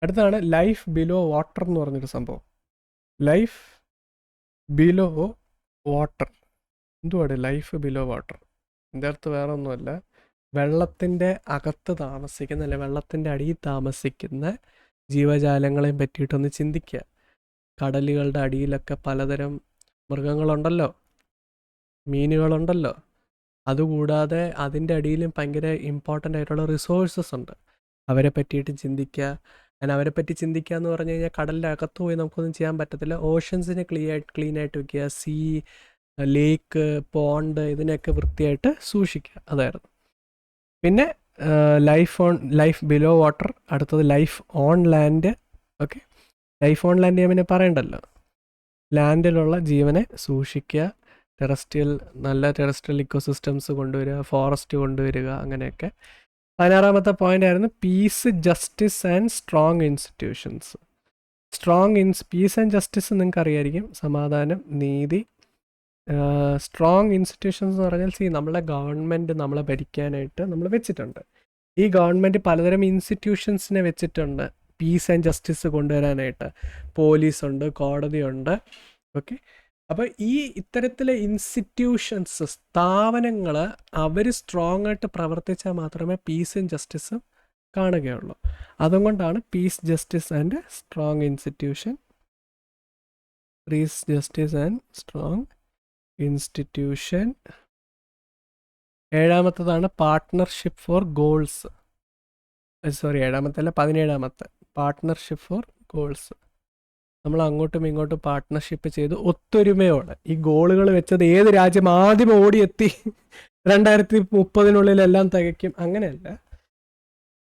അടുത്താണ് ലൈഫ് ബിലോ വാട്ടർ എന്ന് പറഞ്ഞൊരു സംഭവം. Life below water. എന്തുവാണ് ലൈഫ് ബിലോ വാട്ടർ? ഇതിൻ്റെ അടുത്ത് വേറെ ഒന്നുമല്ല, വെള്ളത്തിൻ്റെ അകത്ത് താമസിക്കുന്ന, അല്ലെ വെള്ളത്തിൻ്റെ അടിയിൽ താമസിക്കുന്ന ജീവജാലങ്ങളെയും പറ്റിയിട്ടൊന്ന് ചിന്തിക്കുക. കടലുകളുടെ അടിയിലൊക്കെ പലതരം മൃഗങ്ങളുണ്ടല്ലോ, മീനുകളുണ്ടല്ലോ. അതുകൂടാതെ അതിൻ്റെ അടിയിലും ഭയങ്കര ഇമ്പോർട്ടൻ്റ് ആയിട്ടുള്ള റിസോഴ്സസ് ഉണ്ട്. അവരെ പറ്റിയിട്ട് ചിന്തിക്കുക. അവരെ പറ്റി ചിന്തിക്കുക എന്ന് പറഞ്ഞു കഴിഞ്ഞാൽ കടലിൻ്റെ അകത്ത് പോയി നമുക്കൊന്നും ചെയ്യാൻ പറ്റത്തില്ല. ഓഷൻസിനെ ക്ലീൻ ആയിട്ട് വെക്കുക, സീ, ലേക്ക്, പോണ്ട്, ഇതിനെയൊക്കെ വൃത്തിയായിട്ട് സൂക്ഷിക്കുക. അതായിരുന്നു. പിന്നെ ലൈഫ് ബിലോ വാട്ടർ. അടുത്തത് life on land. Okay, life on land ഞാൻ പിന്നെ പറയണ്ടല്ലോ. ലാൻഡിലുള്ള ജീവനെ സൂക്ഷിക്കുക, നല്ല ടെറസ്ട്രിയൽ ഇക്കോസിസ്റ്റംസ് കൊണ്ടുവരിക, ഫോറസ്റ്റ് കൊണ്ടുവരിക, അങ്ങനെയൊക്കെ. 16ാമത്തെ പോയിന്റ് ആയിരുന്നു peace, justice and strong institutions. Peace and justice നിങ്ങൾക്ക് അറിയായിരിക്കും, സമാധാനം, നീതി. സ്ട്രോങ് ഇൻസ്റ്റിറ്റ്യൂഷൻസ് എന്ന് പറഞ്ഞാൽ നമ്മളെ ഗവൺമെൻറ് നമ്മളെ ഭരിക്കാനായിട്ട് നമ്മൾ വെച്ചിട്ടുണ്ട്. ഈ ഗവൺമെൻറ് പലതരം ഇൻസ്റ്റിറ്റ്യൂഷൻസിനെ വെച്ചിട്ടുണ്ട് പീസ് ആൻഡ് ജസ്റ്റിസ് കൊണ്ടുവരാനായിട്ട്. പോലീസുണ്ട്, കോടതിയുണ്ട്. ഓക്കെ, അപ്പോൾ ഈ ഇത്തരത്തിലെ ഇൻസ്റ്റിറ്റ്യൂഷൻസ്, സ്ഥാപനങ്ങൾ, അവർ സ്ട്രോങ് ആയിട്ട് പ്രവർത്തിച്ചാൽ മാത്രമേ പീസും ജസ്റ്റിസും കാണുകയുള്ളൂ. അതുകൊണ്ടാണ് peace, justice and strong institution. Peace, justice and strong institution. 7ാമത്തതാണ് പാർട്ട്ണർഷിപ്പ് ഫോർ ഗോൾസ്. 17ാമത്തെ പാർട്ട്ണർഷിപ്പ് ഫോർ ഗോൾസ്. നമ്മൾ അങ്ങോട്ടും ഇങ്ങോട്ടും പാർട്ട്ണർഷിപ്പ് ചെയ്ത് ഒത്തൊരുമയോടെ ഈ ഗോളുകൾ വെച്ചത് ഏത് രാജ്യം ആദ്യം ഓടിയെത്തി 2030 എല്ലാം തികയ്ക്കും, അങ്ങനെയല്ല.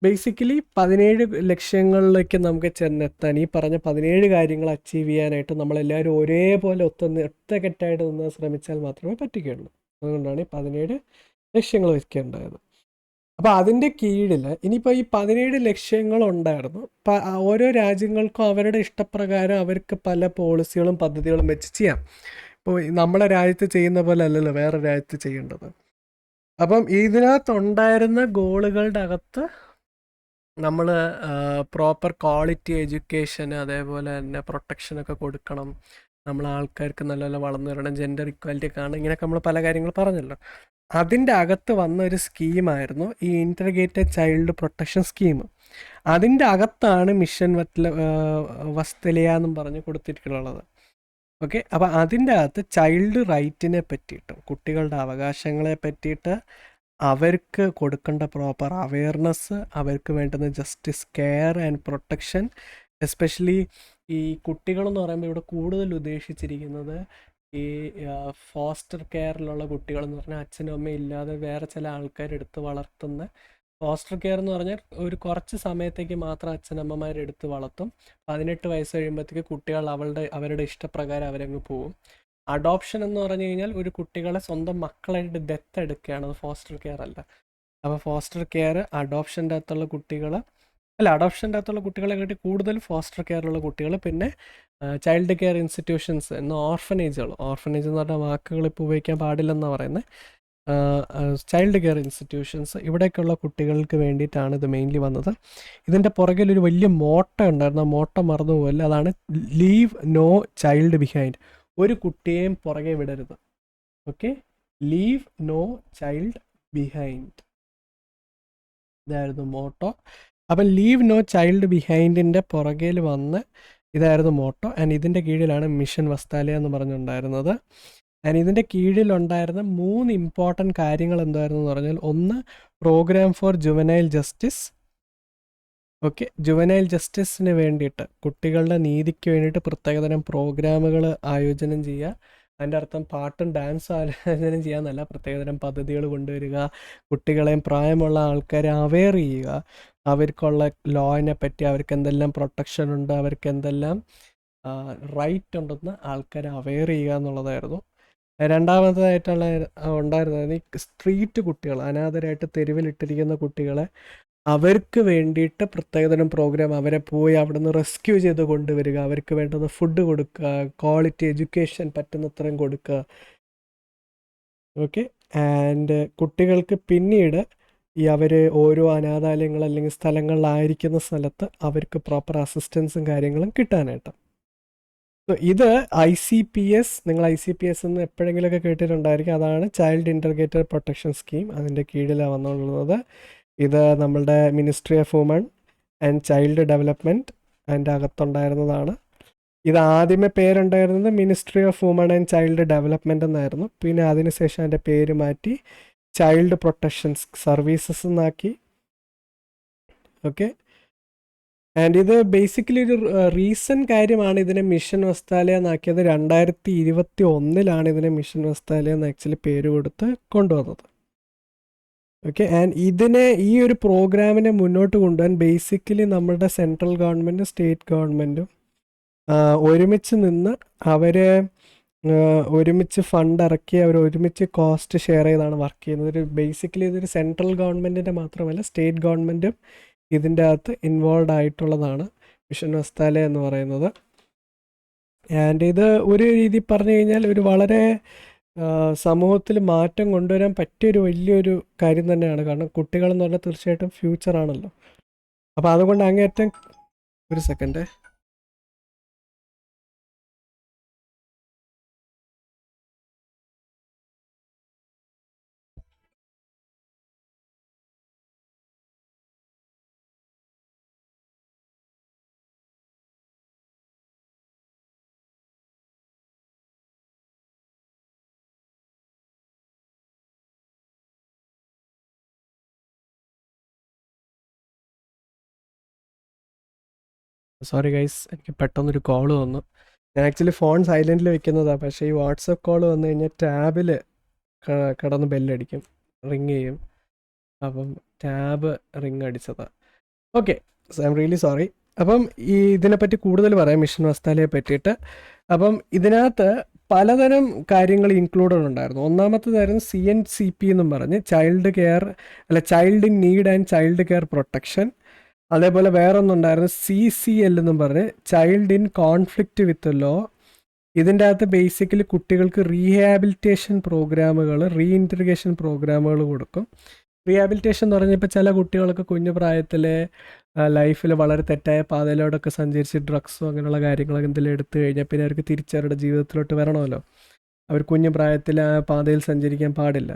ബേസിക്കലി 17 ലക്ഷ്യങ്ങളിലേക്ക് നമുക്ക് ചെന്നെത്താൻ, ഈ പറഞ്ഞ 17 കാര്യങ്ങൾ അച്ചീവ് ചെയ്യാനായിട്ട് നമ്മളെല്ലാവരും ഒരേപോലെ ഒറ്റക്കെട്ടായിട്ട് നിന്ന് ശ്രമിച്ചാൽ മാത്രമേ പറ്റുകയുള്ളൂ. അതുകൊണ്ടാണ് ഈ 17 ലക്ഷ്യങ്ങൾ വയ്ക്കേണ്ടത്. അപ്പോൾ അതിൻ്റെ കീഴിൽ ഇനിയിപ്പോൾ ഈ 17 ലക്ഷ്യങ്ങളുണ്ടായിരുന്നു. ഓരോ രാജ്യങ്ങൾക്കും അവരുടെ ഇഷ്ടപ്രകാരം അവർക്ക് പല പോളിസികളും പദ്ധതികളും വെച്ച് ചെയ്യാം. ഇപ്പോൾ നമ്മളെ രാജ്യത്ത് ചെയ്യുന്ന പോലെ അല്ലല്ലോ വേറെ രാജ്യത്ത് ചെയ്യേണ്ടത്. അപ്പം ഇതിനകത്തുണ്ടായിരുന്ന ഗോളുകളുടെ അകത്ത് നമ്മൾ പ്രോപ്പർ ക്വാളിറ്റി എഡ്യൂക്കേഷൻ, അതേപോലെ തന്നെ പ്രൊട്ടക്ഷനൊക്കെ കൊടുക്കണം, നമ്മൾ ആൾക്കാർക്ക് നല്ല നല്ല വളർന്നു വരണം, ജെൻഡർ ഇക്വാലിറ്റി കാണും, ഇങ്ങനെയൊക്കെ നമ്മൾ പല കാര്യങ്ങൾ പറഞ്ഞല്ലോ. അതിൻ്റെ അകത്ത് വന്ന ഒരു സ്കീമായിരുന്നു ഈ ഇൻറ്റഗ്രേറ്റഡ് ചൈൽഡ് പ്രൊട്ടക്ഷൻ സ്കീം. അതിൻ്റെ അകത്താണ് മിഷൻ വസ്തലിയ എന്നും പറഞ്ഞ് കൊടുത്തിട്ടുള്ളത്. ഓക്കെ, അപ്പോൾ അതിൻ്റെ അകത്ത് ചൈൽഡ് റൈറ്റിനെ പറ്റിയിട്ടും കുട്ടികളുടെ അവകാശങ്ങളെ പറ്റിയിട്ട് അവർക്ക് കൊടുക്കേണ്ട പ്രോപ്പർ അവെയർനെസ്, അവർക്ക് വേണ്ടുന്ന justice, care and protection. Especially ഈ കുട്ടികളെന്ന് പറയുമ്പോൾ ഇവിടെ കൂടുതൽ ഉദ്ദേശിച്ചിരിക്കുന്നത് ഈ ഫോസ്റ്റർ കെയറിലുള്ള കുട്ടികളെന്ന് പറഞ്ഞാൽ അച്ഛനും അമ്മയും ഇല്ലാതെ വേറെ ചില ആൾക്കാരെടുത്ത് വളർത്തുന്ന ഫോസ്റ്റർ കെയർ എന്ന് പറഞ്ഞാൽ ഒരു കുറച്ച് സമയത്തേക്ക് മാത്രം അച്ഛനമ്മമാരെടുത്ത് വളർത്തും. 18 വയസ്സ് കഴിയുമ്പോഴത്തേക്ക് കുട്ടികൾ അവരുടെ ഇഷ്ടപ്രകാരം അവരങ്ങ് പോവും. അഡോപ്ഷൻ എന്ന് പറഞ്ഞു കഴിഞ്ഞാൽ ഒരു കുട്ടികളെ സ്വന്തം മക്കളായിട്ട് ദത്തെടുക്കുകയാണ്, അത് ഫോസ്റ്റർ കെയർ അല്ല. അപ്പോൾ ഫോസ്റ്റർ കെയർ അഡോപ്ഷൻ്റെ അകത്തുള്ള കുട്ടികൾ അഡോപ്ഷൻ്റെ അകത്തുള്ള കുട്ടികളെ കാട്ടി കൂടുതൽ ഫോസ്റ്റർ കെയറുള്ള കുട്ടികൾ, പിന്നെ ചൈൽഡ് കെയർ ഇൻസ്റ്റിറ്റ്യൂഷൻസ് എന്ന് ഓർഫനേജ് എന്ന് പറഞ്ഞ വാക്കുകൾ ഇപ്പോൾ ഉപയോഗിക്കാൻ പാടില്ലെന്നാണ് പറയുന്നത്. ചൈൽഡ് കെയർ ഇൻസ്റ്റിറ്റ്യൂഷൻസ്, ഇവിടേക്കുള്ള കുട്ടികൾക്ക് വേണ്ടിയിട്ടാണ് ഇത് മെയിൻലി വന്നത്. ഇതിൻ്റെ പുറകിലൊരു വലിയ മോട്ടോ ഉണ്ടായിരുന്നു, ആ മോട്ടോ മറന്നുപോകല്ല. അതാണ് ലീവ് നോ ചൈൽഡ് ബിഹൈൻഡ്. ഒരു കുട്ടിയെയും പുറകെ വിടരുത്. Okay, leave no child behind, ഇതായിരുന്നു മോട്ടോ. അപ്പം ലീവ് നോ ചൈൽഡ് ബിഹൈൻഡിൻ്റെ പുറകിൽ വന്ന് ഇതായിരുന്നു മോട്ടോ. ആൻഡ് ഇതിൻ്റെ കീഴിലാണ് മിഷൻ വസ്താലിയ എന്ന് പറഞ്ഞുണ്ടായിരുന്നത്. ആൻഡ് ഇതിൻ്റെ കീഴിലുണ്ടായിരുന്ന 3 ഇമ്പോർട്ടൻറ്റ് കാര്യങ്ങൾ എന്തായിരുന്നു എന്ന് പറഞ്ഞാൽ, ഒന്ന് program for juvenile justice. Okay, juvenile ജസ്റ്റിസിന് വേണ്ടിയിട്ട്, കുട്ടികളുടെ നീതിക്ക് വേണ്ടിയിട്ട് പ്രത്യേകതരം പ്രോഗ്രാമുകൾ ആയോജനം ചെയ്യുക. അതിൻ്റെ അർത്ഥം പാട്ടും ഡാൻസും ആയോജനം ചെയ്യാമെന്നല്ല, പ്രത്യേകതരം പദ്ധതികൾ കൊണ്ടുവരിക, കുട്ടികളെയും പ്രായമുള്ള ആൾക്കാരെ അവെയർ ചെയ്യുക, അവർക്കുള്ള ലോയിനെ പറ്റി, അവർക്ക് എന്തെല്ലാം പ്രൊട്ടക്ഷൻ ഉണ്ട്, അവർക്ക് എന്തെല്ലാം റൈറ്റ് ഉണ്ടെന്ന് ആൾക്കാരെ അവെയർ ചെയ്യുക എന്നുള്ളതായിരുന്നു. രണ്ടാമതായിട്ടുള്ള ഉണ്ടായിരുന്നത് ഈ സ്ട്രീറ്റ് കുട്ടികൾ, അനാഥരായിട്ട് തെരുവിലിട്ടിരിക്കുന്ന കുട്ടികളെ, അവർക്ക് വേണ്ടിയിട്ട് പ്രത്യേകതരം പ്രോഗ്രാം, അവരെ പോയി അവിടെ നിന്ന് റെസ്ക്യൂ ചെയ്ത് കൊണ്ടുവരിക, അവർക്ക് വേണ്ടുന്ന ഫുഡ് കൊടുക്കുക, ക്വാളിറ്റി എഡ്യൂക്കേഷൻ പറ്റുന്നത്രയും കൊടുക്കുക. ഓക്കെ, ആൻഡ് കുട്ടികൾക്ക് പിന്നീട് അവർ ഓരോ അനാഥാലയങ്ങൾ അല്ലെങ്കിൽ സ്ഥലങ്ങളിലായിരിക്കുന്ന സ്ഥലത്ത് അവർക്ക് പ്രോപ്പർ അസിസ്റ്റൻസും കാര്യങ്ങളും കിട്ടാനായിട്ട്. ഇത് ICPS, നിങ്ങൾ ICPS എന്ന് എപ്പോഴെങ്കിലുമൊക്കെ കേട്ടിട്ടുണ്ടായിരിക്കും. അതാണ് ചൈൽഡ് ഇൻ്റർഗ്രേറ്റഡ് പ്രൊട്ടക്ഷൻ സ്കീം, അതിൻ്റെ കീഴിലാണ് വന്നുള്ളത്. ഇത് നമ്മളുടെ ministry of woman and child development അതിൻ്റെ അകത്തുണ്ടായിരുന്നതാണ്. ഇത് ആദ്യമേ പേരുണ്ടായിരുന്നത് ministry of woman and child development എന്നായിരുന്നു. പിന്നെ അതിനുശേഷം അതിൻ്റെ പേര് മാറ്റി ചൈൽഡ് പ്രൊട്ടക്ഷൻ സർവീസസ് എന്നാക്കി. ഓക്കെ, ആൻഡ് ഇത് ബേസിക്കലി ഒരു റീസെൻറ്റ് കാര്യമാണ് ഇതിനെ മിഷൻ വസ്താലിയ എന്നാക്കിയത്. 2021 ഇതിനെ മിഷൻ വസ്താലിയ എന്ന് ആക്ച്വലി പേര് കൊടുത്ത് കൊണ്ടുവന്നത്. ഓക്കെ, ആൻഡ് ഈ ഒരു പ്രോഗ്രാമിനെ മുന്നോട്ട് കൊണ്ടുപോകാൻ ബേസിക്കലി നമ്മുടെ സെൻട്രൽ ഗവൺമെൻറ്റും സ്റ്റേറ്റ് ഗവൺമെൻറ്റും ഒരുമിച്ച് നിന്ന് അവരെ ഒരുമിച്ച് ഫണ്ട് ഇറക്കി അവർ ഒരുമിച്ച് കോസ്റ്റ് ഷെയർ ചെയ്താണ് വർക്ക് ചെയ്യുന്നത്. ബേസിക്കലി ഇതൊരു സെൻട്രൽ ഗവൺമെൻറ്റിൻ്റെ മാത്രമല്ല സ്റ്റേറ്റ് ഗവൺമെൻറ്റും ഇതിൻ്റെ അകത്ത് ഇൻവോൾവ് ആയിട്ടുള്ളതാണ് മിഷൻ വസ്താലിയ എന്ന് പറയുന്നത്. ആൻഡ് ഇത് ഒരു രീതി പറഞ്ഞു കഴിഞ്ഞാൽ ഒരു വളരെ സമൂഹത്തിൽ മാറ്റം കൊണ്ടുവരാൻ പറ്റിയൊരു വലിയൊരു കാര്യം തന്നെയാണ്. കാരണം കുട്ടികളെന്ന് പറഞ്ഞാൽ തീർച്ചയായിട്ടും ഫ്യൂച്ചറാണല്ലോ. അപ്പോൾ അതുകൊണ്ട് അങ്ങേറ്റം ഒരു സെക്കൻഡ്, സോറി ഗൈസ്, എനിക്ക് പെട്ടെന്നൊരു കോൾ വന്നു. ഞാൻ ആക്ച്വലി ഫോൺ സൈലൻറ്റിൽ വെക്കുന്നതാണ്, പക്ഷേ ഈ വാട്സപ്പ് കോൾ വന്നു കഴിഞ്ഞാൽ ടാബിൽ കിടന്ന് ബെല്ലടിക്കും, റിങ് ചെയ്യും. അപ്പം ടാബ് റിങ് അടിച്ചതാണ്. Okay, I'm really sorry. അപ്പം ഇതിനെപ്പറ്റി കൂടുതൽ പറയാം, മിഷൻ വസ്താലിയെ പറ്റിയിട്ട്. അപ്പം ഇതിനകത്ത് പലതരം കാര്യങ്ങൾ ഇൻക്ലൂഡഡ് ഉണ്ടായിരുന്നു. ഒന്നാമത്തേതായിരുന്നു CNCP എന്നും പറഞ്ഞ് child in need and child care protection. അതേപോലെ വേറൊന്നുണ്ടായിരുന്നു CCL എന്നും പറഞ്ഞ് child in conflict with law. ഇതിൻ്റെ അകത്ത് ബേസിക്കലി കുട്ടികൾക്ക് റീഹാബിലിറ്റേഷൻ പ്രോഗ്രാമുകൾ, റീഇൻറ്റഗ്രേഷൻ പ്രോഗ്രാമുകൾ കൊടുക്കും. റീഹാബിലിറ്റേഷൻ എന്ന് പറഞ്ഞാൽ ഇപ്പോൾ ചില കുട്ടികൾക്ക് കുഞ്ഞു പ്രായത്തിൽ ലൈഫിൽ വളരെ തെറ്റായ പാതയിലോടൊക്കെ സഞ്ചരിച്ച് ഡ്രഗ്സോ അങ്ങനെയുള്ള കാര്യങ്ങളൊക്കെ എന്തെങ്കിലും എടുത്തു കഴിഞ്ഞാൽ പിന്നെ അവർക്ക് തിരിച്ചവരുടെ ജീവിതത്തിലോട്ട് വരണമല്ലോ. അവർ കുഞ്ഞു പ്രായത്തിൽ ആ പാതയിൽ സഞ്ചരിക്കാൻ പാടില്ല.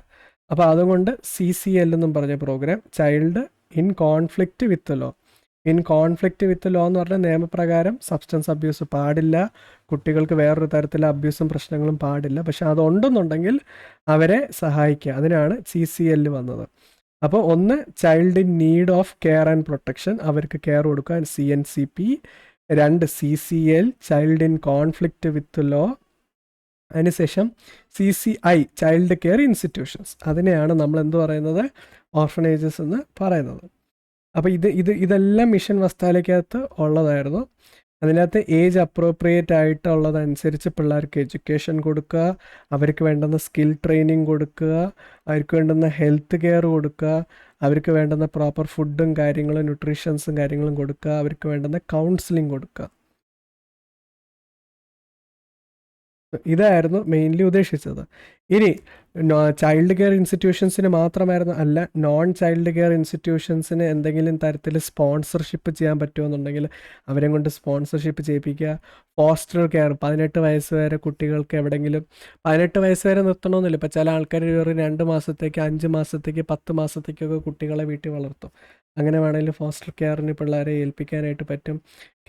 അപ്പോൾ അതുകൊണ്ട് CCL എന്നും പറഞ്ഞ programme, child in conflict with law. In conflict with law എന്ന് പറഞ്ഞാൽ നിയമപ്രകാരം സബ്സ്റ്റൻസ് അബ്യൂസ് പാടില്ല, കുട്ടികൾക്ക് വേറൊരു തരത്തിലെ അബ്യൂസും പ്രശ്നങ്ങളും പാടില്ല. പക്ഷെ അതുണ്ടെന്നുണ്ടെങ്കിൽ അവരെ സഹായിക്കുക, അതിനാണ് CCL വന്നത്. അപ്പോൾ ഒന്ന് child in need of care and protection, അവർക്ക് കെയർ കൊടുക്കാൻ CNCP. 2 CCL child in conflict with law. അതിനുശേഷം CCI ചൈൽഡ് കെയർ ഇൻസ്റ്റിറ്റ്യൂഷൻസ്, അതിനെയാണ് നമ്മൾ എന്ത് പറയുന്നത്, ഓർഫനേജസ് എന്ന് പറയുന്നത്. അപ്പോൾ ഇതെല്ലാം മിഷൻ വസ്താലയ്ക്കകത്ത് ഉള്ളതായിരുന്നു. അതിനകത്ത് ഏജ് അപ്രോപ്രിയേറ്റ് ആയിട്ടുള്ളതനുസരിച്ച് പിള്ളേർക്ക് എഡ്യൂക്കേഷൻ കൊടുക്കുക, അവർക്ക് വേണ്ടുന്ന സ്കിൽ ട്രെയിനിങ് കൊടുക്കുക, അവർക്ക് വേണ്ടുന്ന ഹെൽത്ത് കെയർ കൊടുക്കുക, അവർക്ക് വേണ്ടുന്ന പ്രോപ്പർ ഫുഡും കാര്യങ്ങളും ന്യൂട്രീഷൻസും കാര്യങ്ങളും കൊടുക്കുക, അവർക്ക് വേണ്ടുന്ന കൗൺസിലിംഗ് കൊടുക്കുക. ഇതായിരുന്നു മെയിൻലി ഉദ്ദേശിച്ചത്. ഇനി ചൈൽഡ് കെയർ ഇൻസ്റ്റിറ്റ്യൂഷൻസിന് മാത്രമായിരുന്നു അല്ല, നോൺ ചൈൽഡ് കെയർ ഇൻസ്റ്റിറ്റ്യൂഷൻസിന് എന്തെങ്കിലും തരത്തിൽ സ്പോൺസർഷിപ്പ് ചെയ്യാൻ പറ്റുമെന്നുണ്ടെങ്കിൽ അവരെ കൊണ്ട് സ്പോൺസർഷിപ്പ് ചെയ്യിപ്പിക്കുക. ഫോസ്റ്റർ കെയർ 18 വയസ്സ് വരെ കുട്ടികൾക്ക് എവിടെയെങ്കിലും, 18 വയസ്സ് വരെ നിർത്തണമെന്നില്ല. ഇപ്പോൾ ചില ആൾക്കാർ ഒരു 2 മാസത്തേക്ക് 5 മാസത്തേക്ക് 10 മാസത്തേക്കൊക്കെ കുട്ടികളെ വീട്ടിൽ വളർത്തും. അങ്ങനെ വേണമെങ്കിൽ ഫോസ്റ്റർ കെയറിന് പിള്ളേരെ ഏൽപ്പിക്കാനായിട്ട് പറ്റും,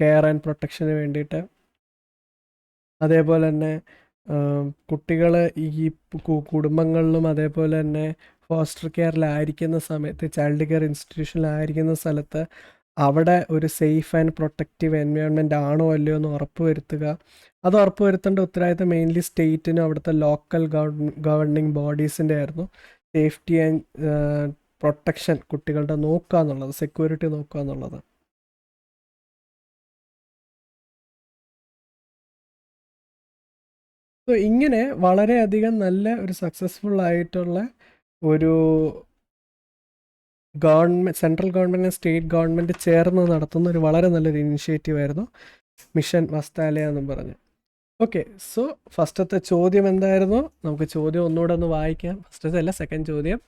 കെയർ ആൻഡ് പ്രൊട്ടക്ഷന് വേണ്ടിയിട്ട്. അതേപോലെ തന്നെ കുട്ടികൾ ഈ കുടുംബങ്ങളിലും അതേപോലെ തന്നെ ഫോസ്റ്റർ കെയറിലായിരിക്കുന്ന സമയത്ത്, ചൈൽഡ് കെയർ ഇൻസ്റ്റിറ്റ്യൂഷനിലായിരിക്കുന്ന സ്ഥലത്ത് അവിടെ ഒരു സേഫ് ആൻഡ് പ്രൊട്ടക്റ്റീവ് എൻവയോൺമെൻറ്റ് ആണോ അല്ലയോ എന്ന് ഉറപ്പ് വരുത്തുക. അത് ഉറപ്പ് വരുത്തേണ്ട ഉത്തരവാദിത്തം മെയിൻലി സ്റ്റേറ്റിനും അവിടുത്തെ ലോക്കൽ ഗവർണിംഗ് ബോഡീസിൻ്റെ ആയിരുന്നു. സേഫ്റ്റി ആൻഡ് പ്രൊട്ടക്ഷൻ കുട്ടികളുടെ നോക്കുക എന്നുള്ളത്, സെക്യൂരിറ്റി നോക്കുക എന്നുള്ളത്. സോ ഇങ്ങനെ വളരെയധികം നല്ല ഒരു സക്സസ്ഫുൾ ആയിട്ടുള്ള ഒരു സെൻട്രൽ ഗവൺമെൻറ് സ്റ്റേറ്റ് ഗവൺമെൻറ് ചേർന്ന് നടത്തുന്ന ഒരു വളരെ നല്ലൊരു ഇനിഷ്യേറ്റീവ് ആയിരുന്നു മിഷൻ വസ്താലയ എന്നും പറഞ്ഞു. ഓക്കെ, സോ ഫസ്റ്റത്തെ ചോദ്യം എന്തായിരുന്നു? നമുക്ക് ചോദ്യം ഒന്നുകൂടെ ഒന്ന് വായിക്കാം. ഫസ്റ്റത്തെ അല്ല, സെക്കൻഡ് ചോദ്യം.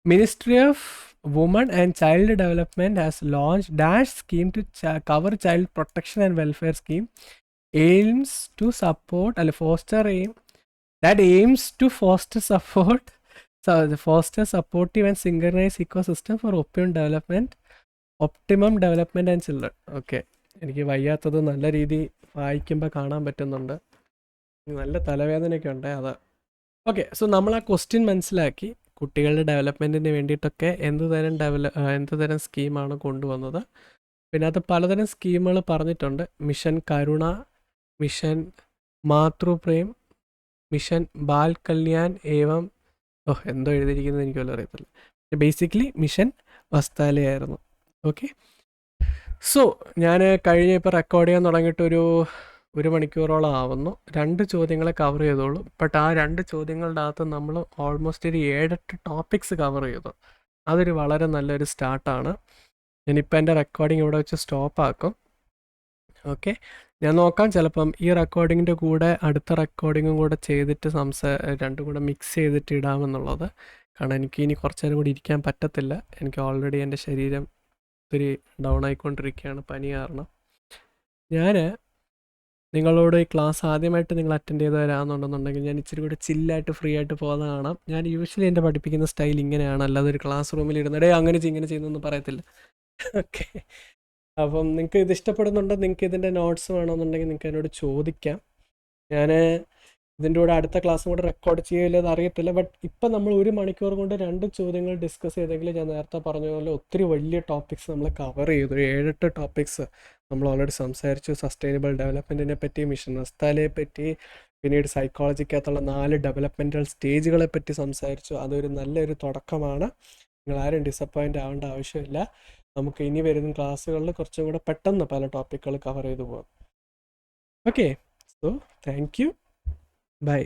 Ministry of woman and child development has launch dash scheme to cover child protection and welfare scheme aims to support foster supportive and synchronized ecosystem for optimum development and children. Okay, എനിക്ക് വയ്യാത്തത് നല്ല രീതി വായിക്കുമ്പോൾ കാണാൻ പറ്റുന്നുണ്ട്, നല്ല തലവേദനയൊക്കെ ഉണ്ട് അതാ. ഓക്കെ, സോ നമ്മൾ ആ ക്വസ്റ്റ്യൻ മനസ്സിലാക്കി. കുട്ടികളുടെ ഡെവലപ്മെൻറ്റിന് വേണ്ടിയിട്ടൊക്കെ എന്തുതരം സ്കീമാണ് കൊണ്ടുവന്നത്. പിന്നെ അത് പലതരം സ്കീമുകൾ പറഞ്ഞിട്ടുണ്ട്. Mission Karuna, mission Matriprem, mission Bal Kalyan ഏവം എന്തോ എഴുതിയിരിക്കുന്നത് എനിക്ക് വല്ല അറിയത്തില്ല. ബേസിക്കലി മിഷൻ വസ്താലയായിരുന്നു. ഓക്കെ, സോ ഞാൻ ഇപ്പോൾ റെക്കോർഡ് ചെയ്യാൻ തുടങ്ങിയിട്ട് ഒരു മണിക്കൂറോളം ആവുന്നു. 2 ചോദ്യങ്ങളെ കവർ ചെയ്തോളൂ. ബട്ട് ആ 2 ചോദ്യങ്ങളുടെ അകത്ത് നമ്മൾ ഓൾമോസ്റ്റ് ഒരു 7-8 ടോപ്പിക്സ് കവർ ചെയ്തു. അതൊരു വളരെ നല്ലൊരു സ്റ്റാർട്ടാണ്. ഞാനിപ്പോൾ എൻ്റെ റെക്കോർഡിംഗ് ഇവിടെ വെച്ച് സ്റ്റോപ്പ് ആക്കും. ഓക്കെ, ഞാൻ നോക്കാം, ചിലപ്പം ഈ റെക്കോർഡിങ്ങിൻ്റെ കൂടെ അടുത്ത റെക്കോർഡിങ്ങും കൂടെ ചെയ്തിട്ട് രണ്ടും കൂടെ മിക്സ് ചെയ്തിട്ട് ഇടാമെന്നുള്ളത്. കാരണം എനിക്ക് ഇനി കുറച്ച് നേരം കൂടി ഇരിക്കാൻ പറ്റത്തില്ല. എനിക്ക് ഓൾറെഡി എൻ്റെ ശരീരം ഒത്തിരി ഡൗൺ ആയിക്കൊണ്ടിരിക്കുകയാണ് പനി കാരണം. ഞാൻ നിങ്ങളോട് ഈ ക്ലാസ് ആദ്യമായിട്ട് നിങ്ങൾ അറ്റൻഡ് ചെയ്ത് വരാമെന്നുണ്ടെന്നുണ്ടെങ്കിൽ ഞാൻ ഇച്ചിരി കൂടെ ചില്ലായിട്ട് ഫ്രീ ആയിട്ട് പോകുന്നത് കാണാം. ഞാൻ യൂഷ്വലി എൻ്റെ പഠിപ്പിക്കുന്ന സ്റ്റൈൽ ഇങ്ങനെയാണ്, അല്ലാതെ ഒരു ക്ലാസ് റൂമിൽ ഇരുന്നിടേ ഇങ്ങനെ ചെയ്യുന്നൊന്നും പറയത്തില്ല. ഓക്കെ, അപ്പം നിങ്ങൾക്ക് ഇത് ഇഷ്ടപ്പെടുന്നുണ്ടോ, നിങ്ങൾക്ക് ഇതിൻ്റെ നോട്ട്സ് വേണമെന്നുണ്ടെങ്കിൽ നിങ്ങൾക്ക് എന്നോട് ചോദിക്കാം. ഞാൻ ഇതിൻ്റെ കൂടെ അടുത്ത ക്ലാസ്സും കൂടെ റെക്കോർഡ് ചെയ്യില്ലെന്ന് അറിയത്തില്ല. ബട്ട് ഇപ്പം നമ്മൾ 1 മണിക്കൂർ കൊണ്ട് 2 ചോദ്യങ്ങൾ ഡിസ്കസ് ചെയ്തെങ്കിൽ ഞാൻ നേരത്തെ പറഞ്ഞ പോലെ ഒത്തിരി വലിയ ടോപ്പിക്സ് നമ്മൾ കവർ ചെയ്തു. 7-8 ടോപ്പിക്സ് നമ്മൾ ഓൾറെഡി സംസാരിച്ചു. സസ്റ്റൈനബിൾ ഡെവലപ്മെൻറ്റിനെ പറ്റി, മിഷൻ വസ്താലയെ പറ്റി, പിന്നീട് സൈക്കോളജിക്കകത്തുള്ള 4 ഡെവലപ്മെൻറ്റൽ സ്റ്റേജുകളെ പറ്റി സംസാരിച്ചു. അതൊരു നല്ലൊരു തുടക്കമാണ്. നിങ്ങളാരും ഡിസപ്പോയിൻ്റ് ആവേണ്ട ആവശ്യമില്ല. നമുക്ക് ഇനി വരുന്ന ക്ലാസ്സുകളിൽ കുറച്ചും കൂടെ പെട്ടെന്ന് പല ടോപ്പിക്കുകൾ കവർ ചെയ്തു പോകാം. Okay, so thank you, by.